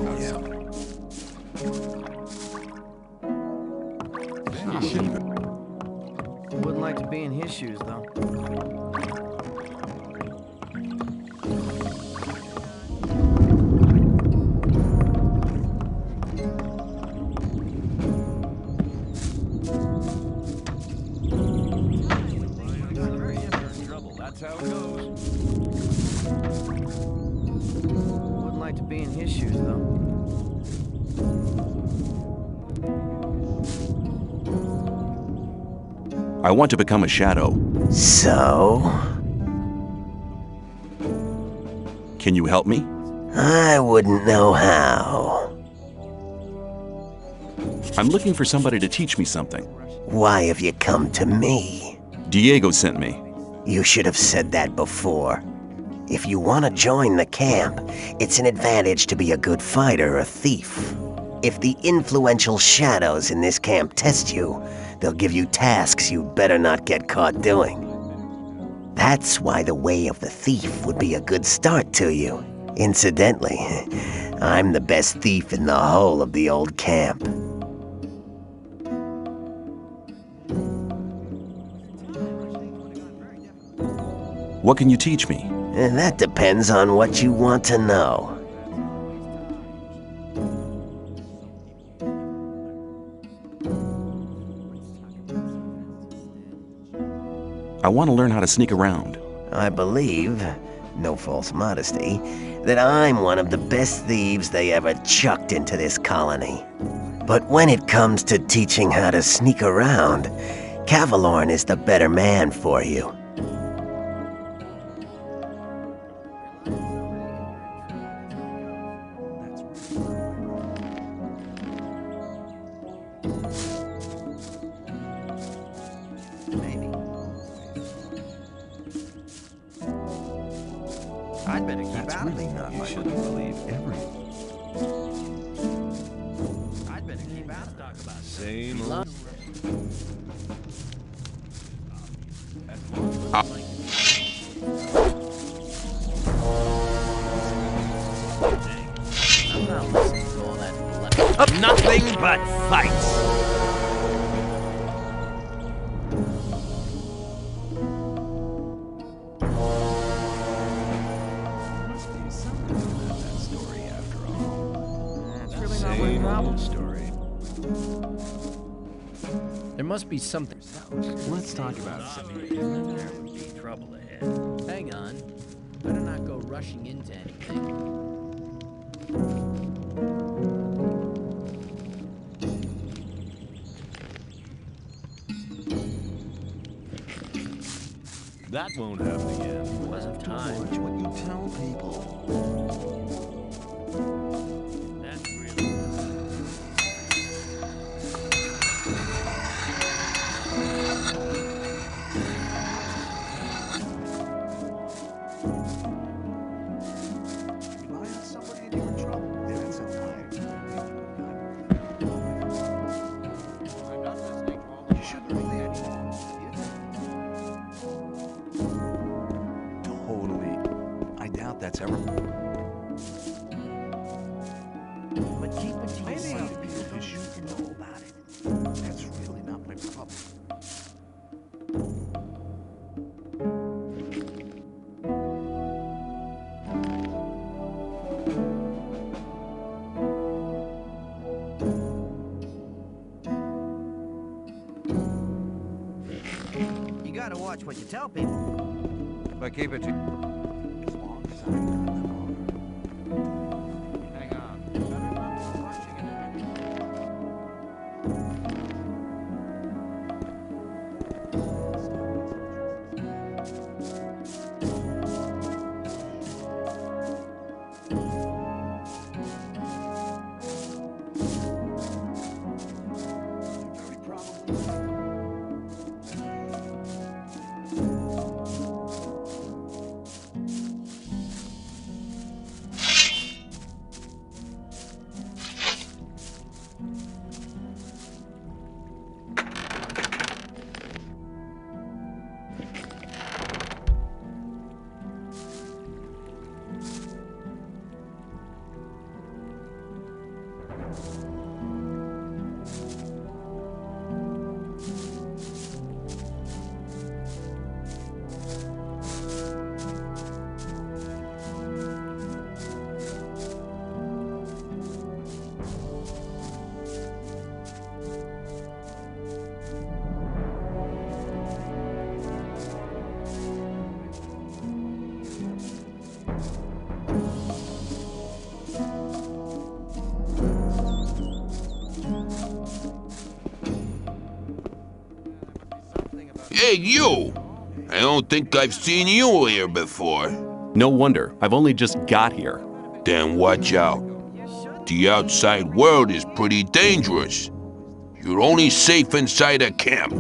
Wouldn't like to be in his shoes, though. That's how it goes. Wouldn't like to be in his shoes, though. I want to become a shadow. So? Can you help me? I wouldn't know how. I'm looking for somebody to teach me something. Why have you come to me? Diego sent me. You should have said that before. If you want to join the camp, it's an advantage to be a good fighter or thief. If the influential shadows in this camp test you, they'll give you tasks you better not get caught doing. That's why the way of the thief would be a good start to you. Incidentally, I'm the best thief in the whole of the old camp. What can you teach me? That depends on what you want to know. I want to learn how to sneak around. I believe, no false modesty, that I'm one of the best thieves they ever chucked into this colony. But when it comes to teaching how to sneak around, Cavalorn is the better man for you. I'd better keep That's out of really it. not. You shouldn't believe everyone. I'd better keep out of it. Talk about Same love. I'm not listening to all that. Nothing but fights. Story after all. It's really not my problem. Story. There must be something. Let's talk about There would be trouble ahead. Hang on. Better not go rushing into anything. That won't happen again. Wasn't time. Watch what you tell people. That's really. Rely on somebody and you're in trouble. That's a lie. You shouldn't really Totally. I doubt that's ever. But keep it to yourself. You should know about it. That's really not my problem. You gotta watch what you tell people. But keep it to... As long as I'm not the owner. Hang on. Better not go rushing into anything. Very probably. Hey, you! I don't think I've seen you here before. No wonder. I've only just got here. Then watch out. The outside world is pretty dangerous. You're only safe inside a camp.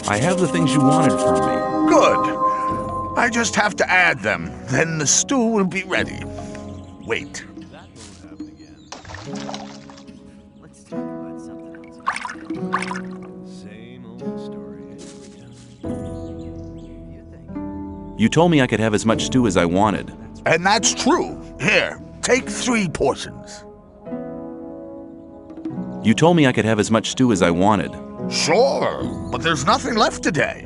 I have the things you wanted from me. Good. I just have to add them. Then the stew will be ready. Wait. Let's talk about something else. Same old story. You told me I could have as much stew as I wanted. And that's true. Here, take 3 portions. You told me I could have as much stew as I wanted. Sure, but there's nothing left today.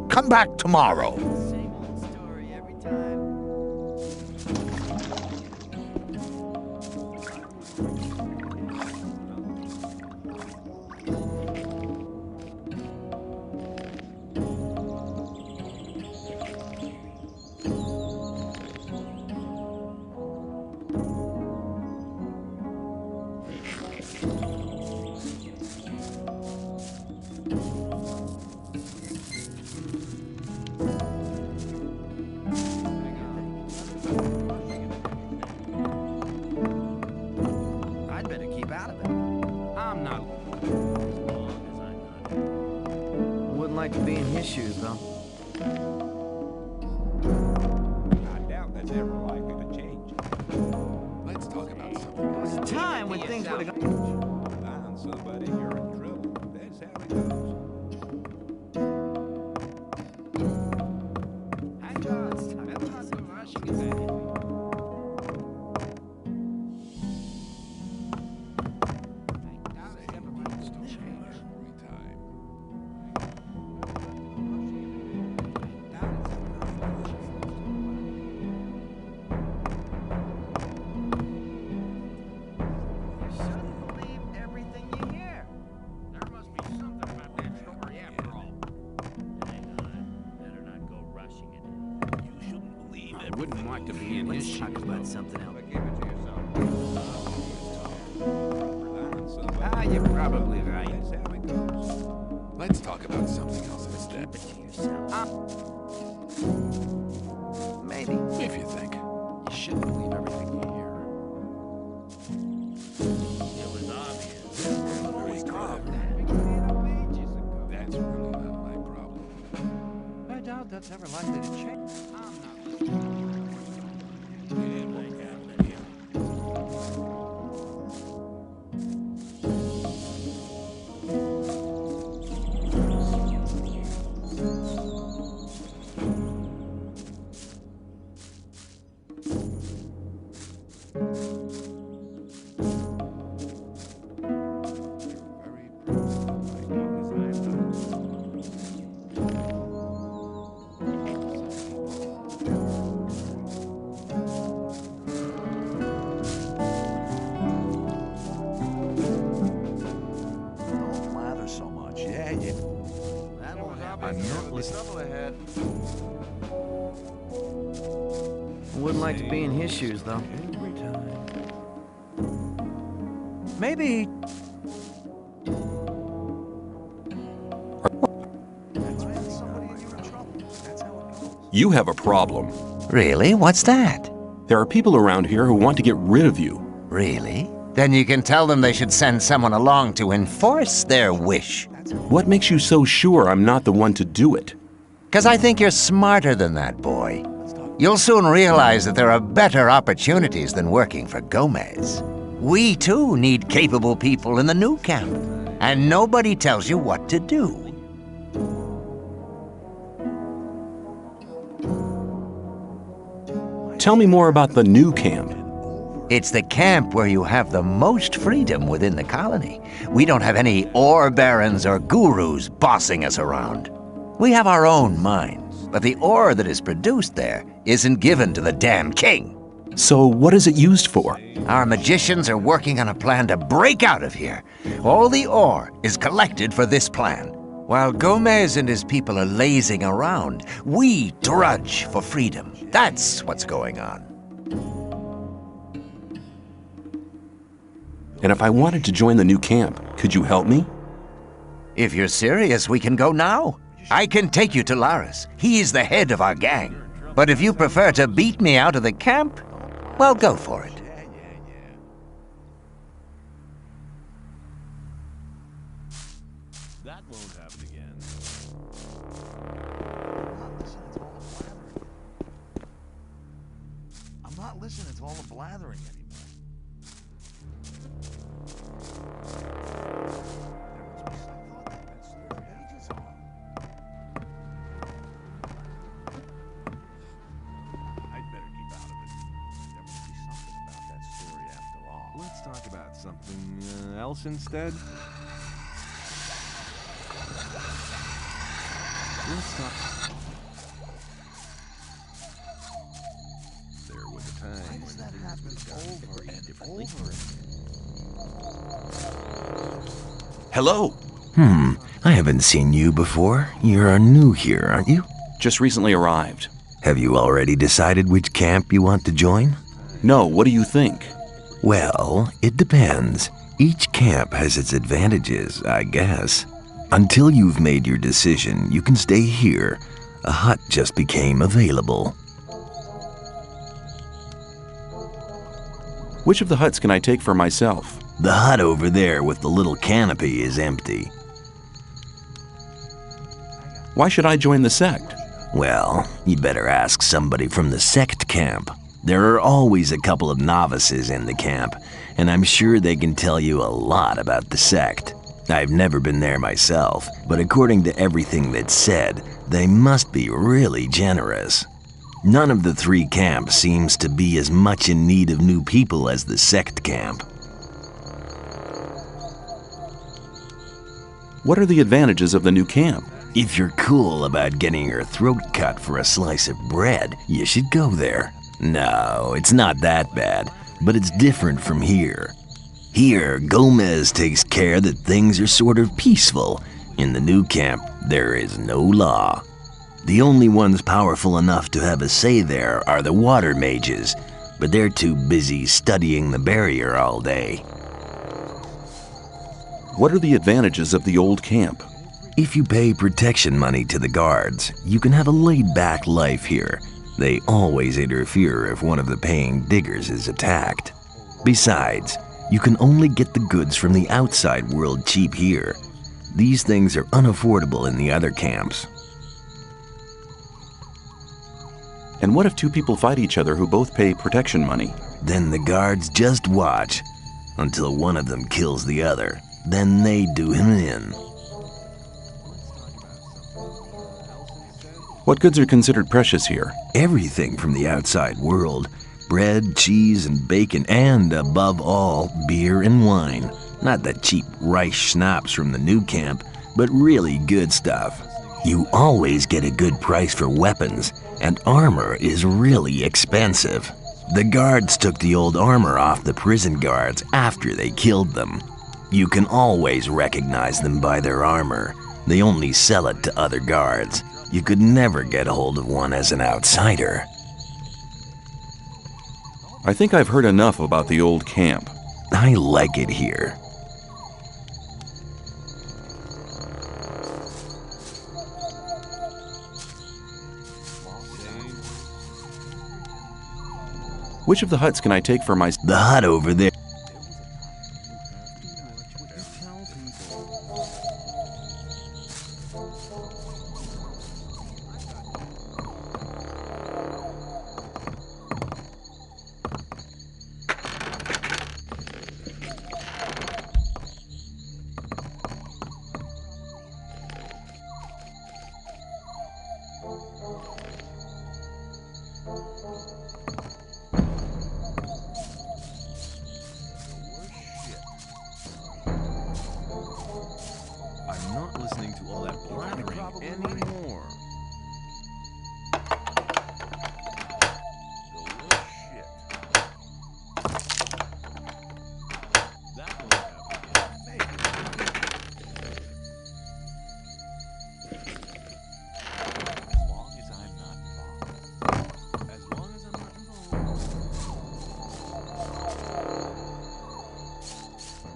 Come back tomorrow. Like to be in his shoes, though. I doubt that's ever likely to change. Let's talk about something. There was a time when things would have gone. Find somebody, you're in trouble. That's how it goes. I wouldn't want to be in his shoes. Talk about something else. You're probably right. Let's talk about something else instead. Maybe. If you think. You shouldn't believe everything you hear. It was obvious. That's really not my problem. I doubt that's ever likely to change. Wouldn't like to be in his shoes, though. Maybe. You have a problem. Really? What's that? There are people around here who want to get rid of you. Really? Then you can tell them they should send someone along to enforce their wish. What makes you so sure I'm not the one to do it? 'Cause I think you're smarter than that, boy. You'll soon realize that there are better opportunities than working for Gomez. We, too, need capable people in the new camp, and nobody tells you what to do. Tell me more about the new camp. It's the camp where you have the most freedom within the colony. We don't have any ore barons or gurus bossing us around. We have our own minds, but the ore that is produced there isn't given to the damn king. So what is it used for? Our magicians are working on a plan to break out of here. All the ore is collected for this plan. While Gomez and his people are lazing around, we drudge for freedom. That's what's going on. And if I wanted to join the new camp, could you help me? If you're serious, we can go now. I can take you to Laris. He's the head of our gang. But if you prefer to beat me out of the camp, well, go for it. That won't happen again. I'm not listening to all the blathering anymore. Let's talk about something else instead. Let's talk. There was a time. Why does that happen over and over again? Hello. I haven't seen you before. You're new here, aren't you? Just recently arrived. Have you already decided which camp you want to join? No, what do you think? Well, it depends. Each camp has its advantages, I guess. Until you've made your decision, you can stay here. A hut just became available. Which of the huts can I take for myself? The hut over there with the little canopy is empty. Why should I join the sect? Well, you'd better ask somebody from the sect camp. There are always a couple of novices in the camp, and I'm sure they can tell you a lot about the sect. I've never been there myself, but according to everything that's said, they must be really generous. None of the 3 camps seems to be as much in need of new people as the sect camp. What are the advantages of the new camp? If you're cool about getting your throat cut for a slice of bread, you should go there. No, it's not that bad, but it's different from here. Here, Gomez takes care that things are sort of peaceful. In the new camp, there is no law. The only ones powerful enough to have a say there are the water mages, but they're too busy studying the barrier all day. What are the advantages of the old camp? If you pay protection money to the guards, you can have a laid-back life here. They always interfere if one of the paying diggers is attacked. Besides, you can only get the goods from the outside world cheap here. These things are unaffordable in the other camps. And what if 2 people fight each other who both pay protection money? Then the guards just watch until one of them kills the other. Then they do him in. What goods are considered precious here? Everything from the outside world. Bread, cheese, and bacon, and above all, beer and wine. Not the cheap rice schnapps from the new camp, but really good stuff. You always get a good price for weapons, and armor is really expensive. The guards took the old armor off the prison guards after they killed them. You can always recognize them by their armor. They only sell it to other guards. You could never get a hold of one as an outsider. I think I've heard enough about the old camp. I like it here. Which of the huts can I take for my... The hut over there. I'm not listening to all that blathering anymore.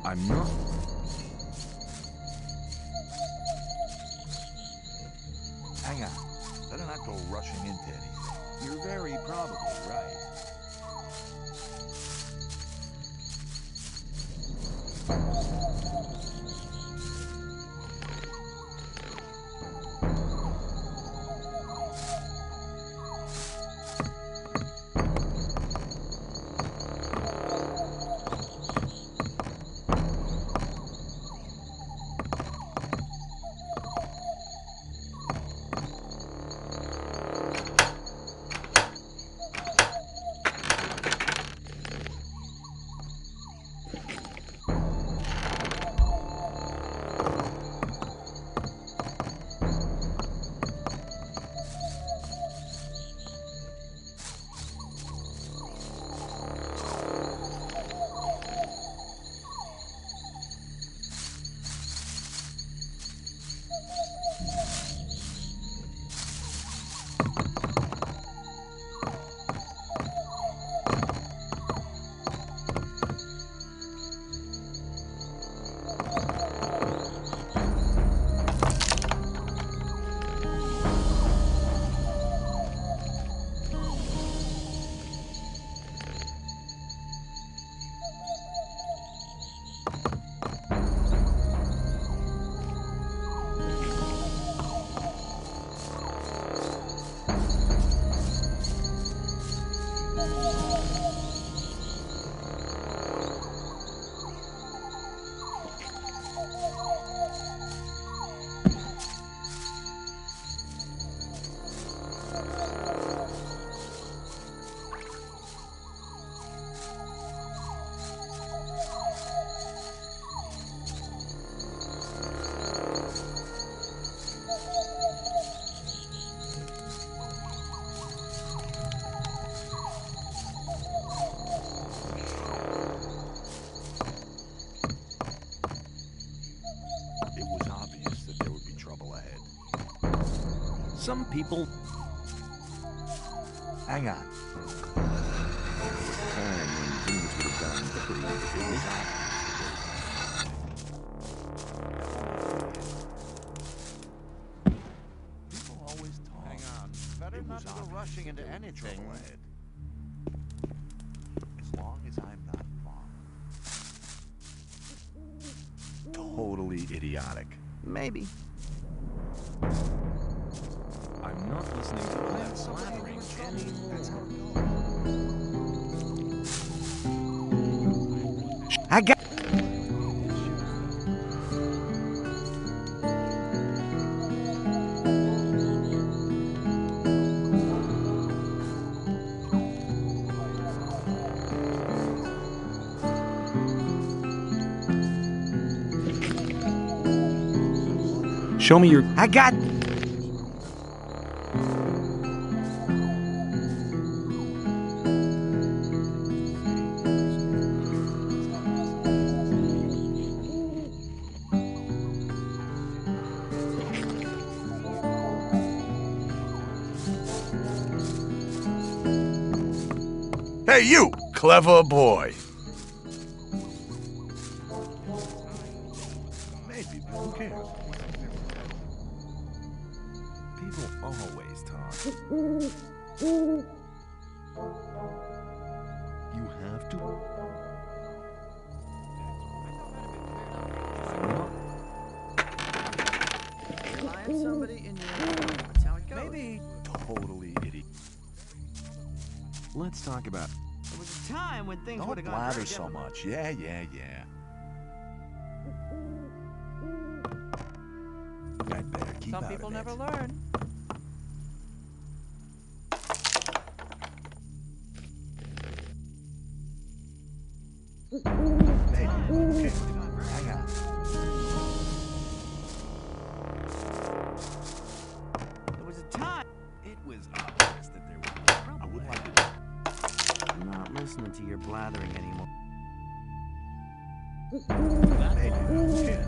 I'm not. Hang on. Better not go rushing into anything. You're very probably right. Some people... Hang on. Time when things would have gone pretty differently. People always talk. Hang on. Better not go rushing into anything. As long as I'm not wrong. Totally idiotic. Maybe. I'm not listening to that flattering, Jenny. That's how it goes. I got... Show me your... I got... Hey, you! Clever boy. Maybe, but who cares? People always talk. You have to... Rely on somebody in your... That's how it goes. Maybe totally idiot. Let's talk about... There was a time when things would Don't have gone blather very so different. much. Yeah. I'd better keep Some out people of never it. learn. Maybe. Okay. Hang on. There was a time. It was obvious that there would be trouble. I would like to... I'm not listening to your blathering anymore. Maybe. Who cares?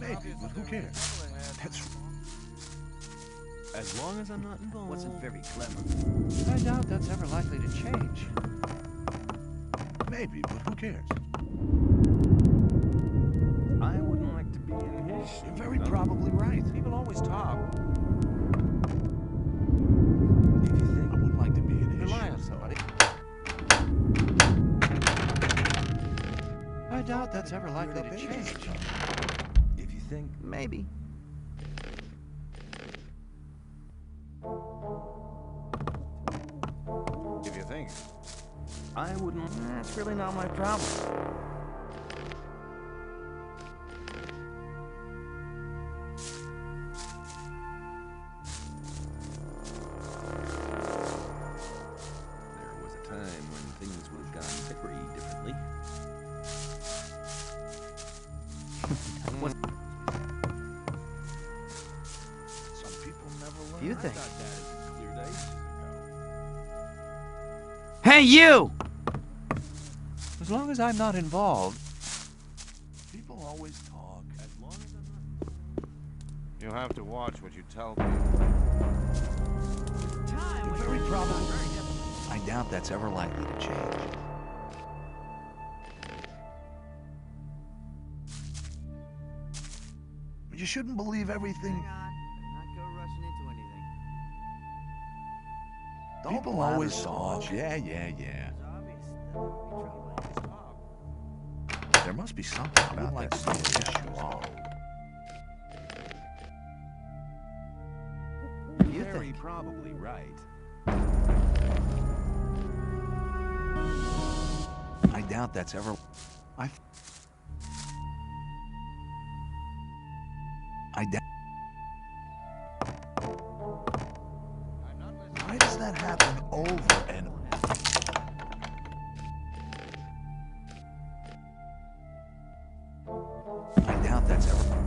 Maybe, but who cares? That's... As long as I'm not involved. Wasn't very clever. I doubt that's ever likely to change. Maybe, but who cares? I wouldn't like to be in his shoes. You're very probably right. People always talk. If you think I wouldn't like to be in his Rely on shoes, somebody. I doubt that's ever likely to change. If you think... Maybe. If you think. I wouldn't... That's really not my problem. There was a time when things would have gone very differently. Some people never learn. You think? I got that as clear days ago. Hey, you! As long as I'm not involved. People always talk. As long as I'm not... You have to watch what you tell people. You're very probably... I doubt that's ever likely to change. You shouldn't believe everything... Hang on. Not go rushing into anything. People always talk. Yeah. It's obvious that there would be trouble. There must be something about like that issue wrong. You Very think? probably right. I doubt that's ever... Why does that happen over and I doubt that's ever.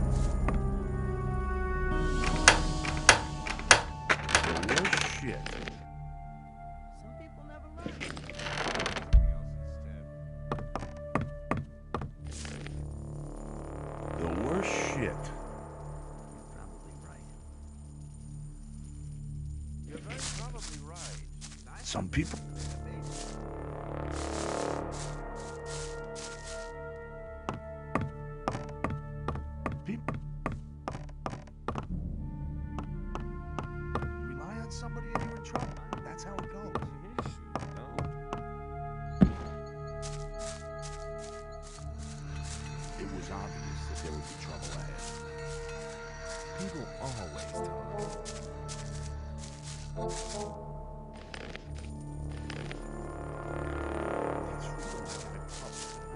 the worst shit? The worst shit. You're very probably right. Some people. Rely on somebody and you're in trouble. That's how it goes. It was obvious that there would be trouble ahead. People always talk.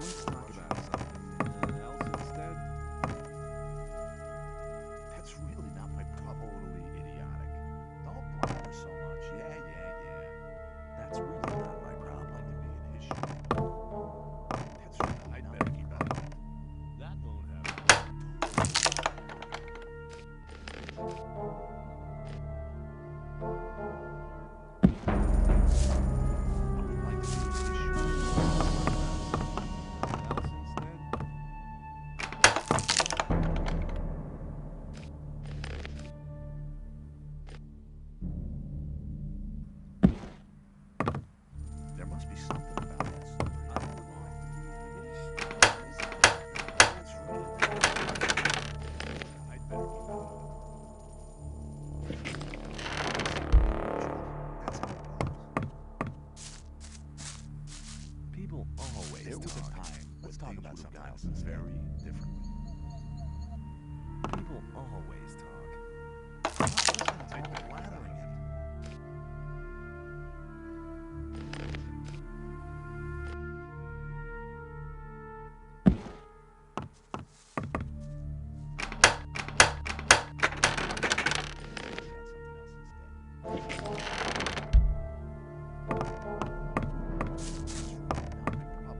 Let's talk about something else instead. That's really not my problem. Totally idiotic. Don't blather so much. Yeah. That's really not my problem to be an issue. That's right. I'd better keep out of it. That won't happen. There must be something about that story. That's really I'd better keep out of it. That's how it goes. People always There was a time. Let's talk about something else that's very different. People always talk. I'd better flattering it.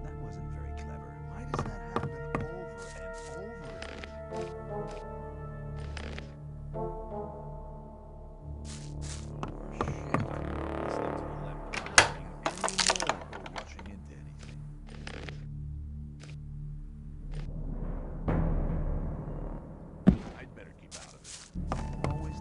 That wasn't very clever. Why does that happen over and over again? Rushing into anything. I'd better keep out of it. Always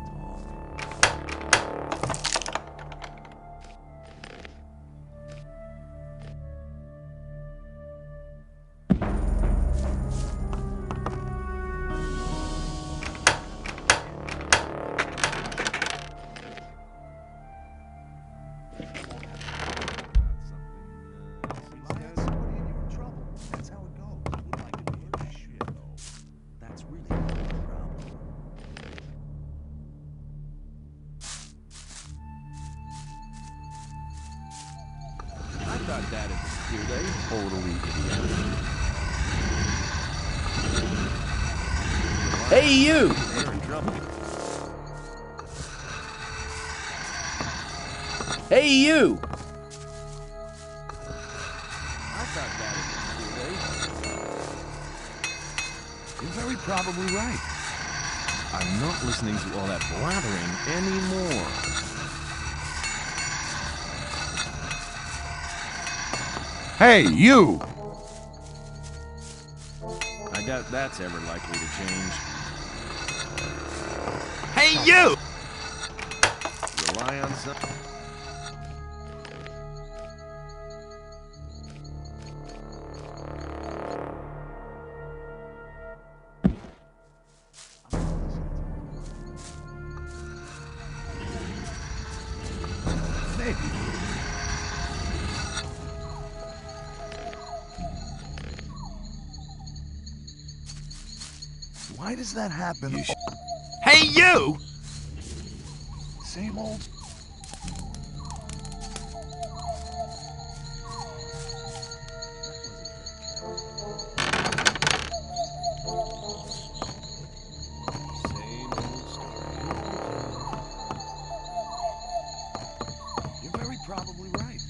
Rely on somebody and you're in trouble. That's how it goes. I would like to be in this shit, though. That's really not my problem. I thought that is they totally idiotic. Hey, you! We're in trouble. Hey, you! I thought that is You're very probably right. I'm not listening to all that blathering anymore. Hey, you! I doubt that's ever likely to change. Hey, you! Rely on some. Maybe. Why does that happen? Hey, you! Same old. probably right.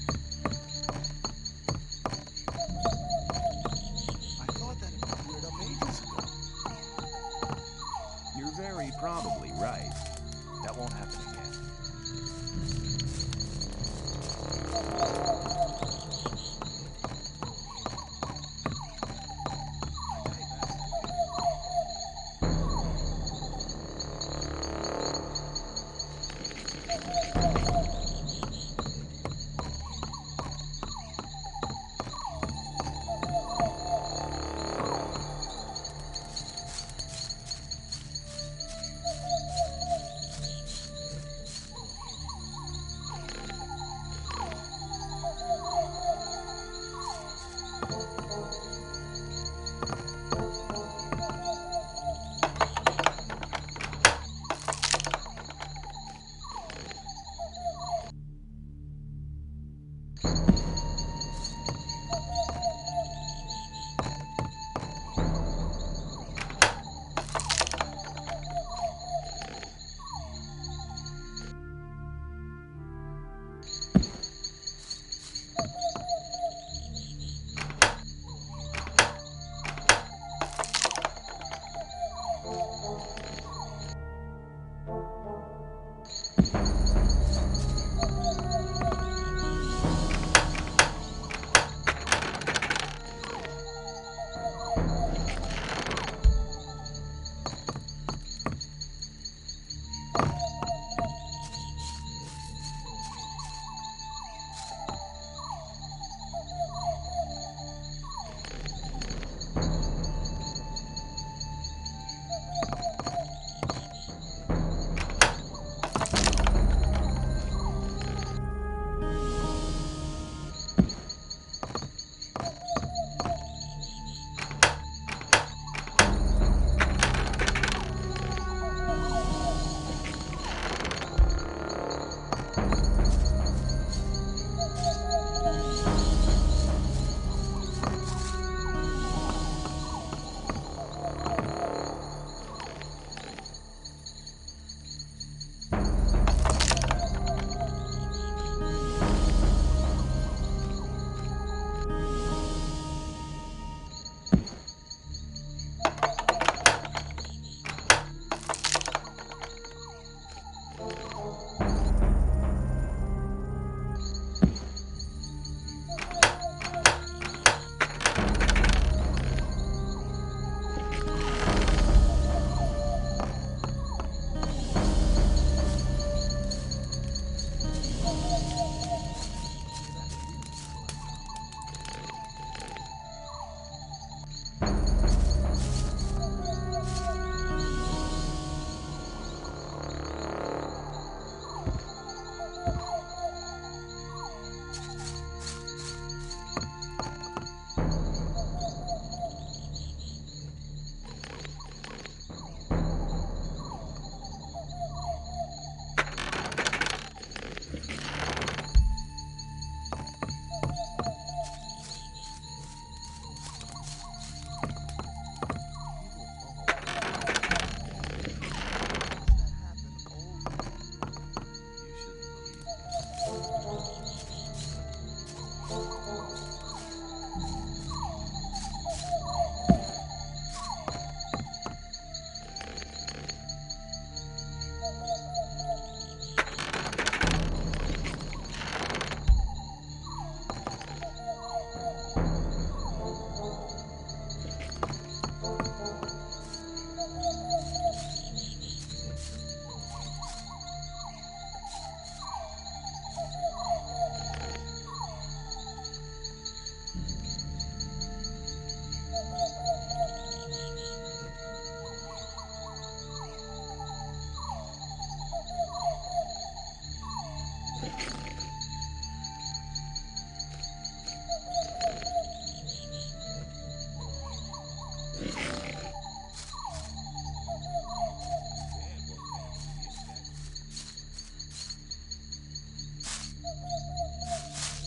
I thought that had been cleared up ages ago. You're very probably right. That won't happen again.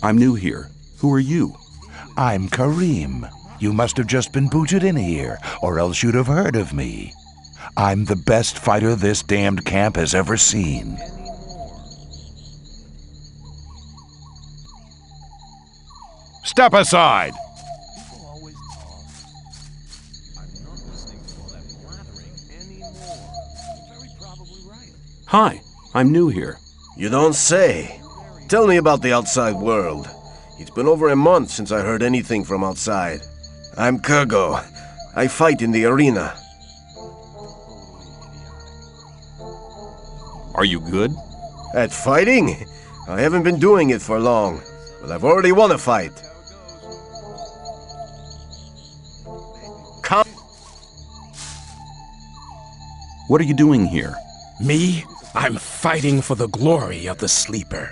I'm new here. Who are you? I'm Kareem. You must have just been booted in here, or else you'd have heard of me. I'm the best fighter this damned camp has ever seen. Step aside! Hi, I'm new here. You don't say. Tell me about the outside world. It's been over a month since I heard anything from outside. I'm Kurgo. I fight in the arena. Are you good? At fighting? I haven't been doing it for long, but I've already won a fight. Come. What are you doing here? Me? I'm fighting for the glory of the Sleeper.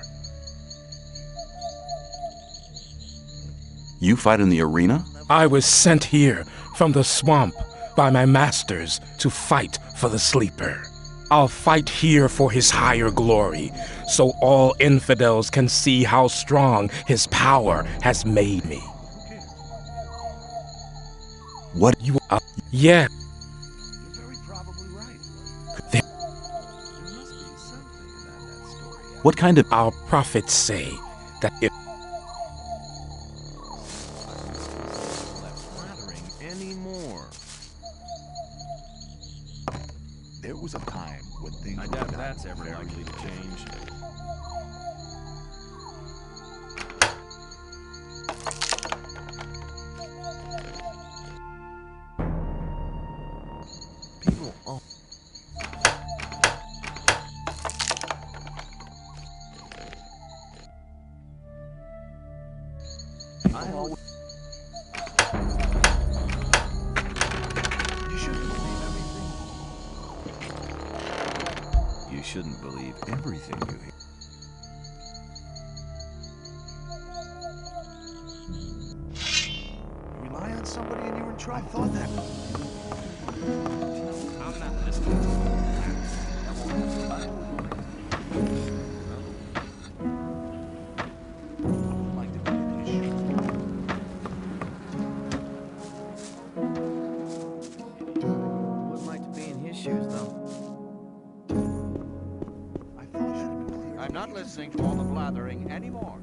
You fight in the arena? I was sent here from the swamp by my masters to fight for the Sleeper. I'll fight here for his higher glory, so all infidels can see how strong his power has made me. What you are? Yeah. What kind of... Our prophets say that if... There was a time when things I doubt that's ever likely to change. People You shouldn't believe everything you hear. Rely on somebody and you're in trouble. I thought that. I'm not listening. Wouldn't like to be in his shoes, though. I'm not listening to all the blathering anymore.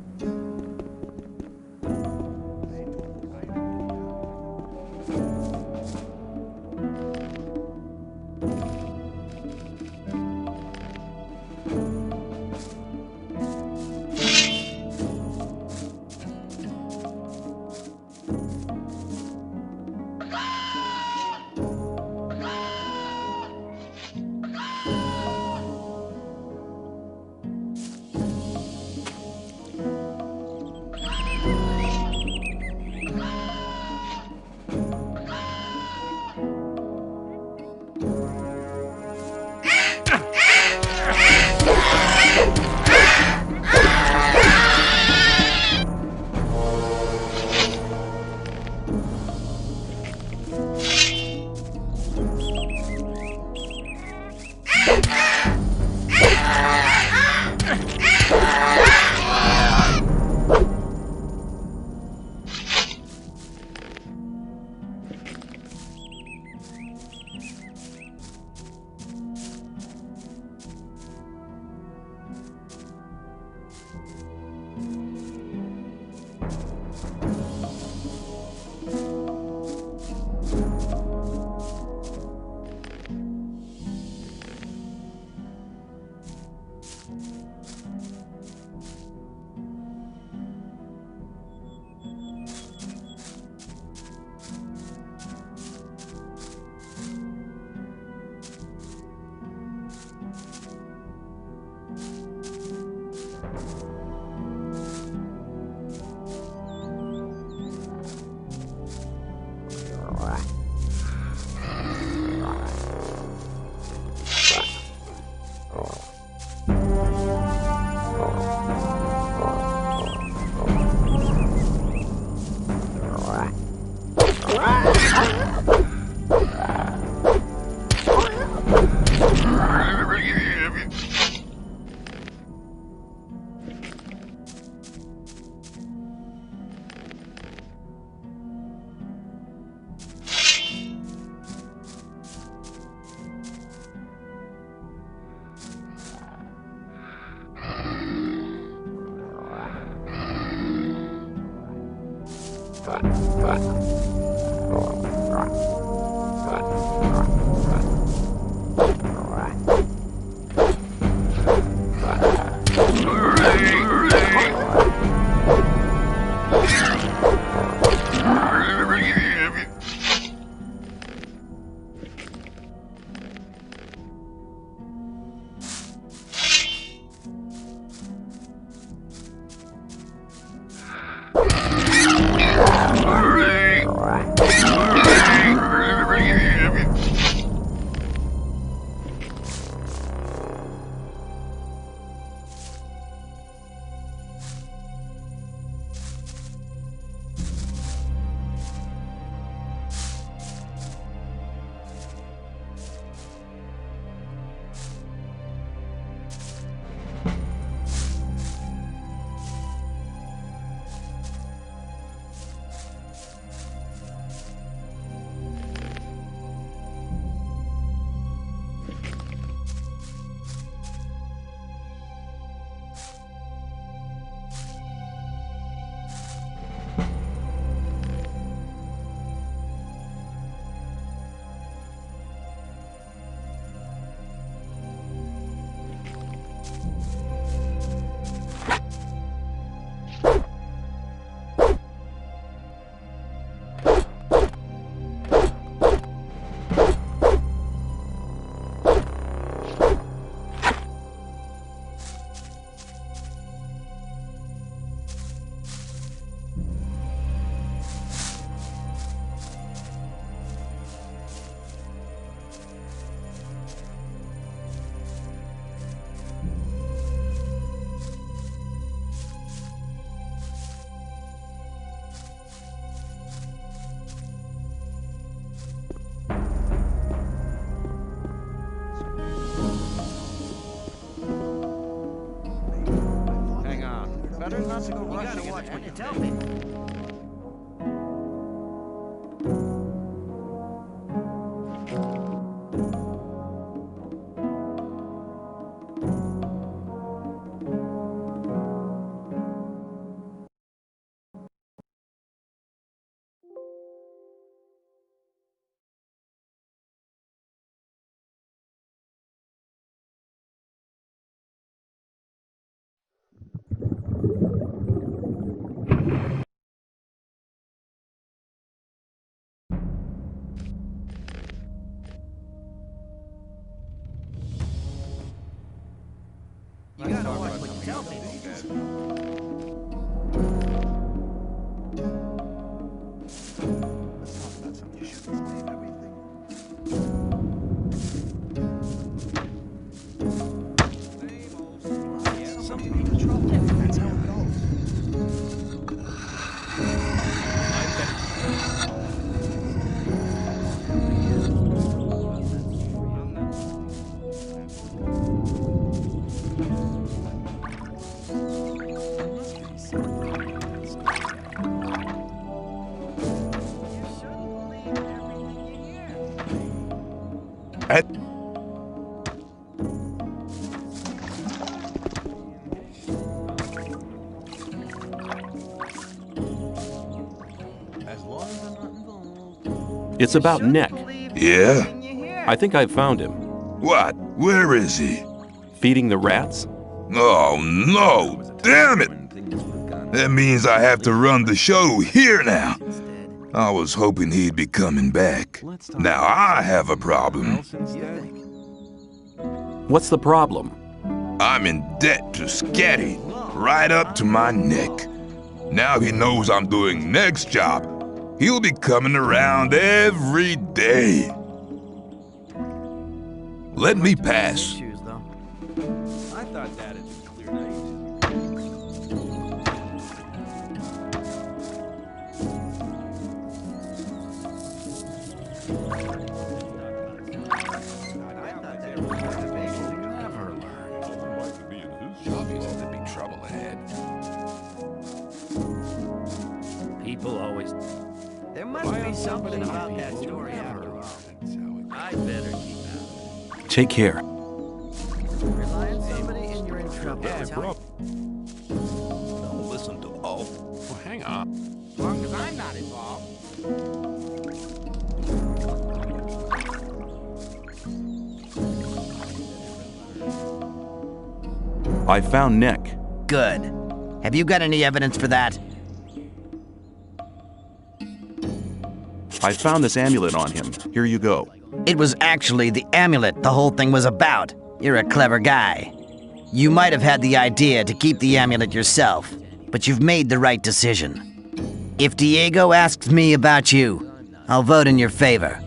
Better not to go rushing into what you tell me. You gotta watch what you tell me. It's about Neck. Yeah? I think I've found him. What? Where is he? Feeding the rats? Oh, no! Damn it! That means I have to run the show here now. I was hoping he'd be coming back. Now I have a problem. What's the problem? I'm in debt to Scatty, right up to my neck. Now he knows I'm doing Neck's job. He'll be coming around every day. Let me pass. I thought that had been cleared out. People always... There must be something about that story after all. I better keep out. Take care. Rely on somebody and you're in trouble. Yeah, Tell bro. Don't listen to all. Well, hang on. As long as I'm not I found Neck. Good. Have you got any evidence for that? I found this amulet on him. Here you go. It was actually the amulet the whole thing was about. You're a clever guy. You might have had the idea to keep the amulet yourself, but you've made the right decision. If Diego asks me about you, I'll vote in your favor.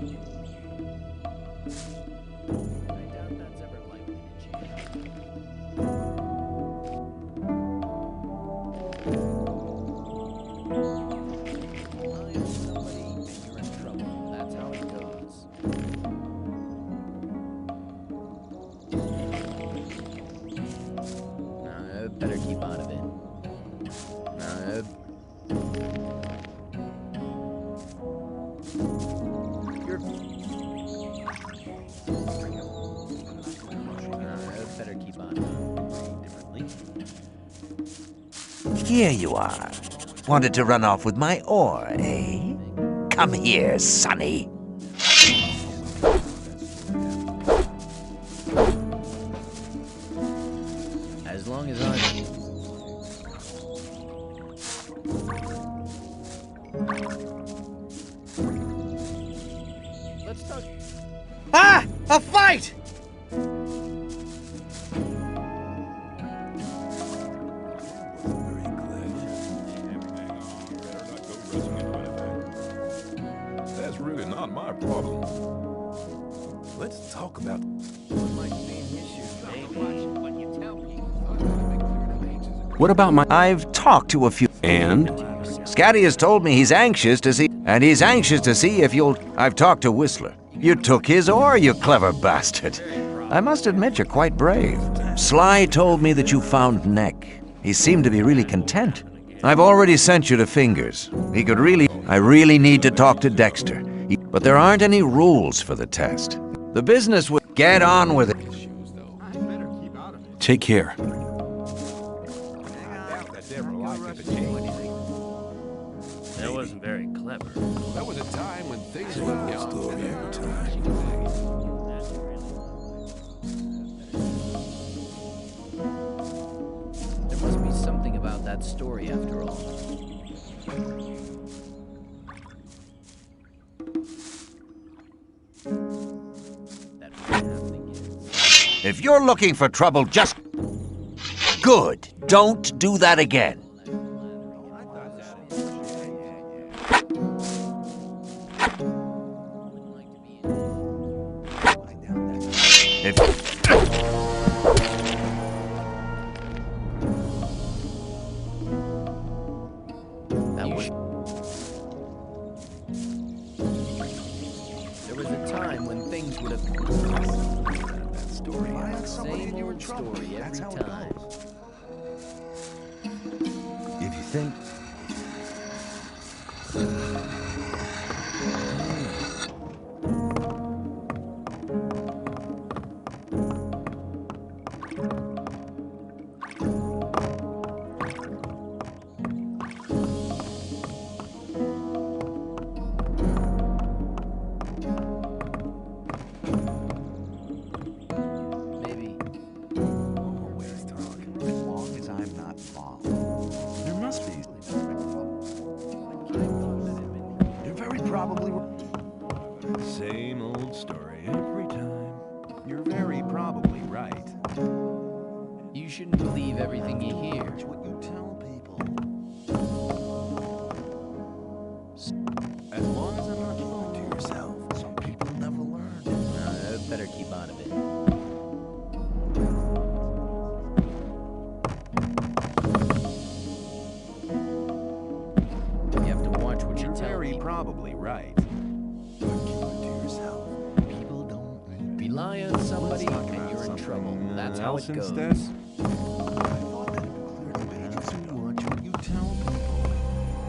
Better keep out of it. Better keep on differently. Here you are. Wanted to run off with my ore, eh? Come here, Sonny. As long as I... Let's talk... Ah! A fight! That's really not my problem. Let's talk about... What about my... I've talked to a few... And? Scatty has told me he's anxious to see... And he's anxious to see if you'll... I've talked to Whistler. You took his ore, you clever bastard. I must admit you're quite brave. Sly told me that you found Neck. He seemed to be really content. I've already sent you to Fingers. He could really... I really need to talk to Dexter. But there aren't any rules for the test. The business would... Get on with it. Take care. That wasn't very clever. That was a time when things went down. There must be something about that story after all. If you're looking for trouble, just... Good. Don't do that again. There was a time when things would have... Same old story every time. If you think... Same old story every time. You're very probably right. You shouldn't believe everything you hear. What you tell people. As long as I'm not lying to yourself, some people never learn. Better keep out of it. You have to watch what you tell Very people. probably right. Rely on somebody and you're in trouble. That's how it goes.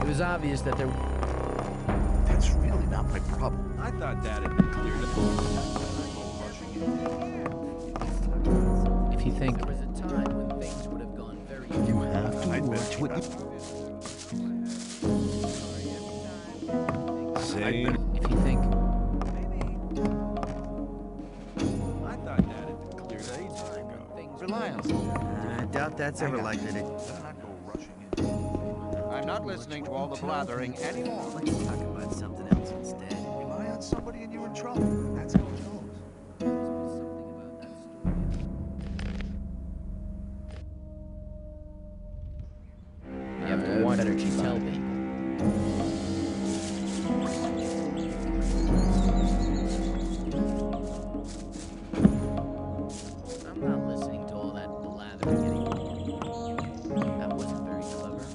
It was obvious that there... That's really not my problem. I thought that had been cleared up. If you think... There was a time when things would have gone very... You have to watch what you... Same. If you think... I thought that had been cleared ages ago. Rely on I doubt that's ever likely to... I'm not listening to all the blathering anymore. Let's talk about something else instead. Rely on somebody and you're in trouble. That's how it goes. You have to watch what you tell me. I'm not listening to all that blathering anymore. That wasn't very clever.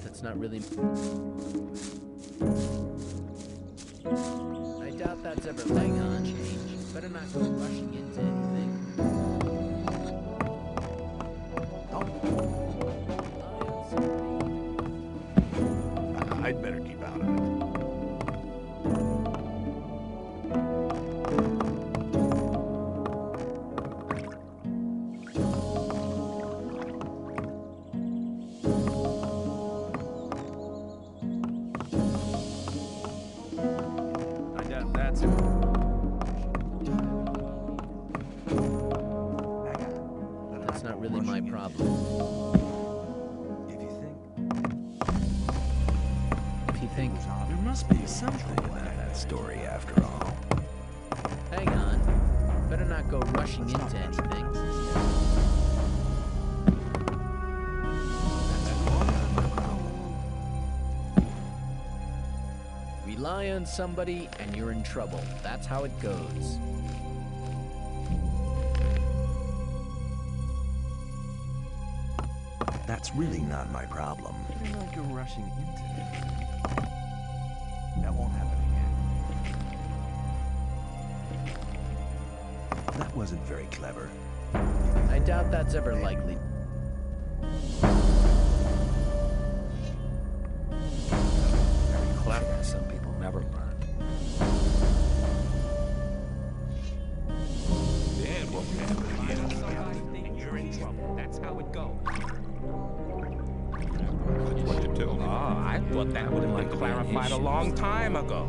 That's not really... I doubt that's ever laying on change. Better not go rushing into anything. I'd better keep out of it. I doubt that's it. That's not really my problem. If you think... There must be something in that story after all. Hang on. Better not go rushing into anything. Rely on somebody and you're in trouble. That's how it goes. That's really not my problem. Better not go rushing into it. That won't happen again. That wasn't very clever. I doubt that's ever likely. Very clever. Some people never learn. Then what would happen again? You're in trouble. That's how it goes. That's what you tell me. I thought that would have been clarified a long time ago.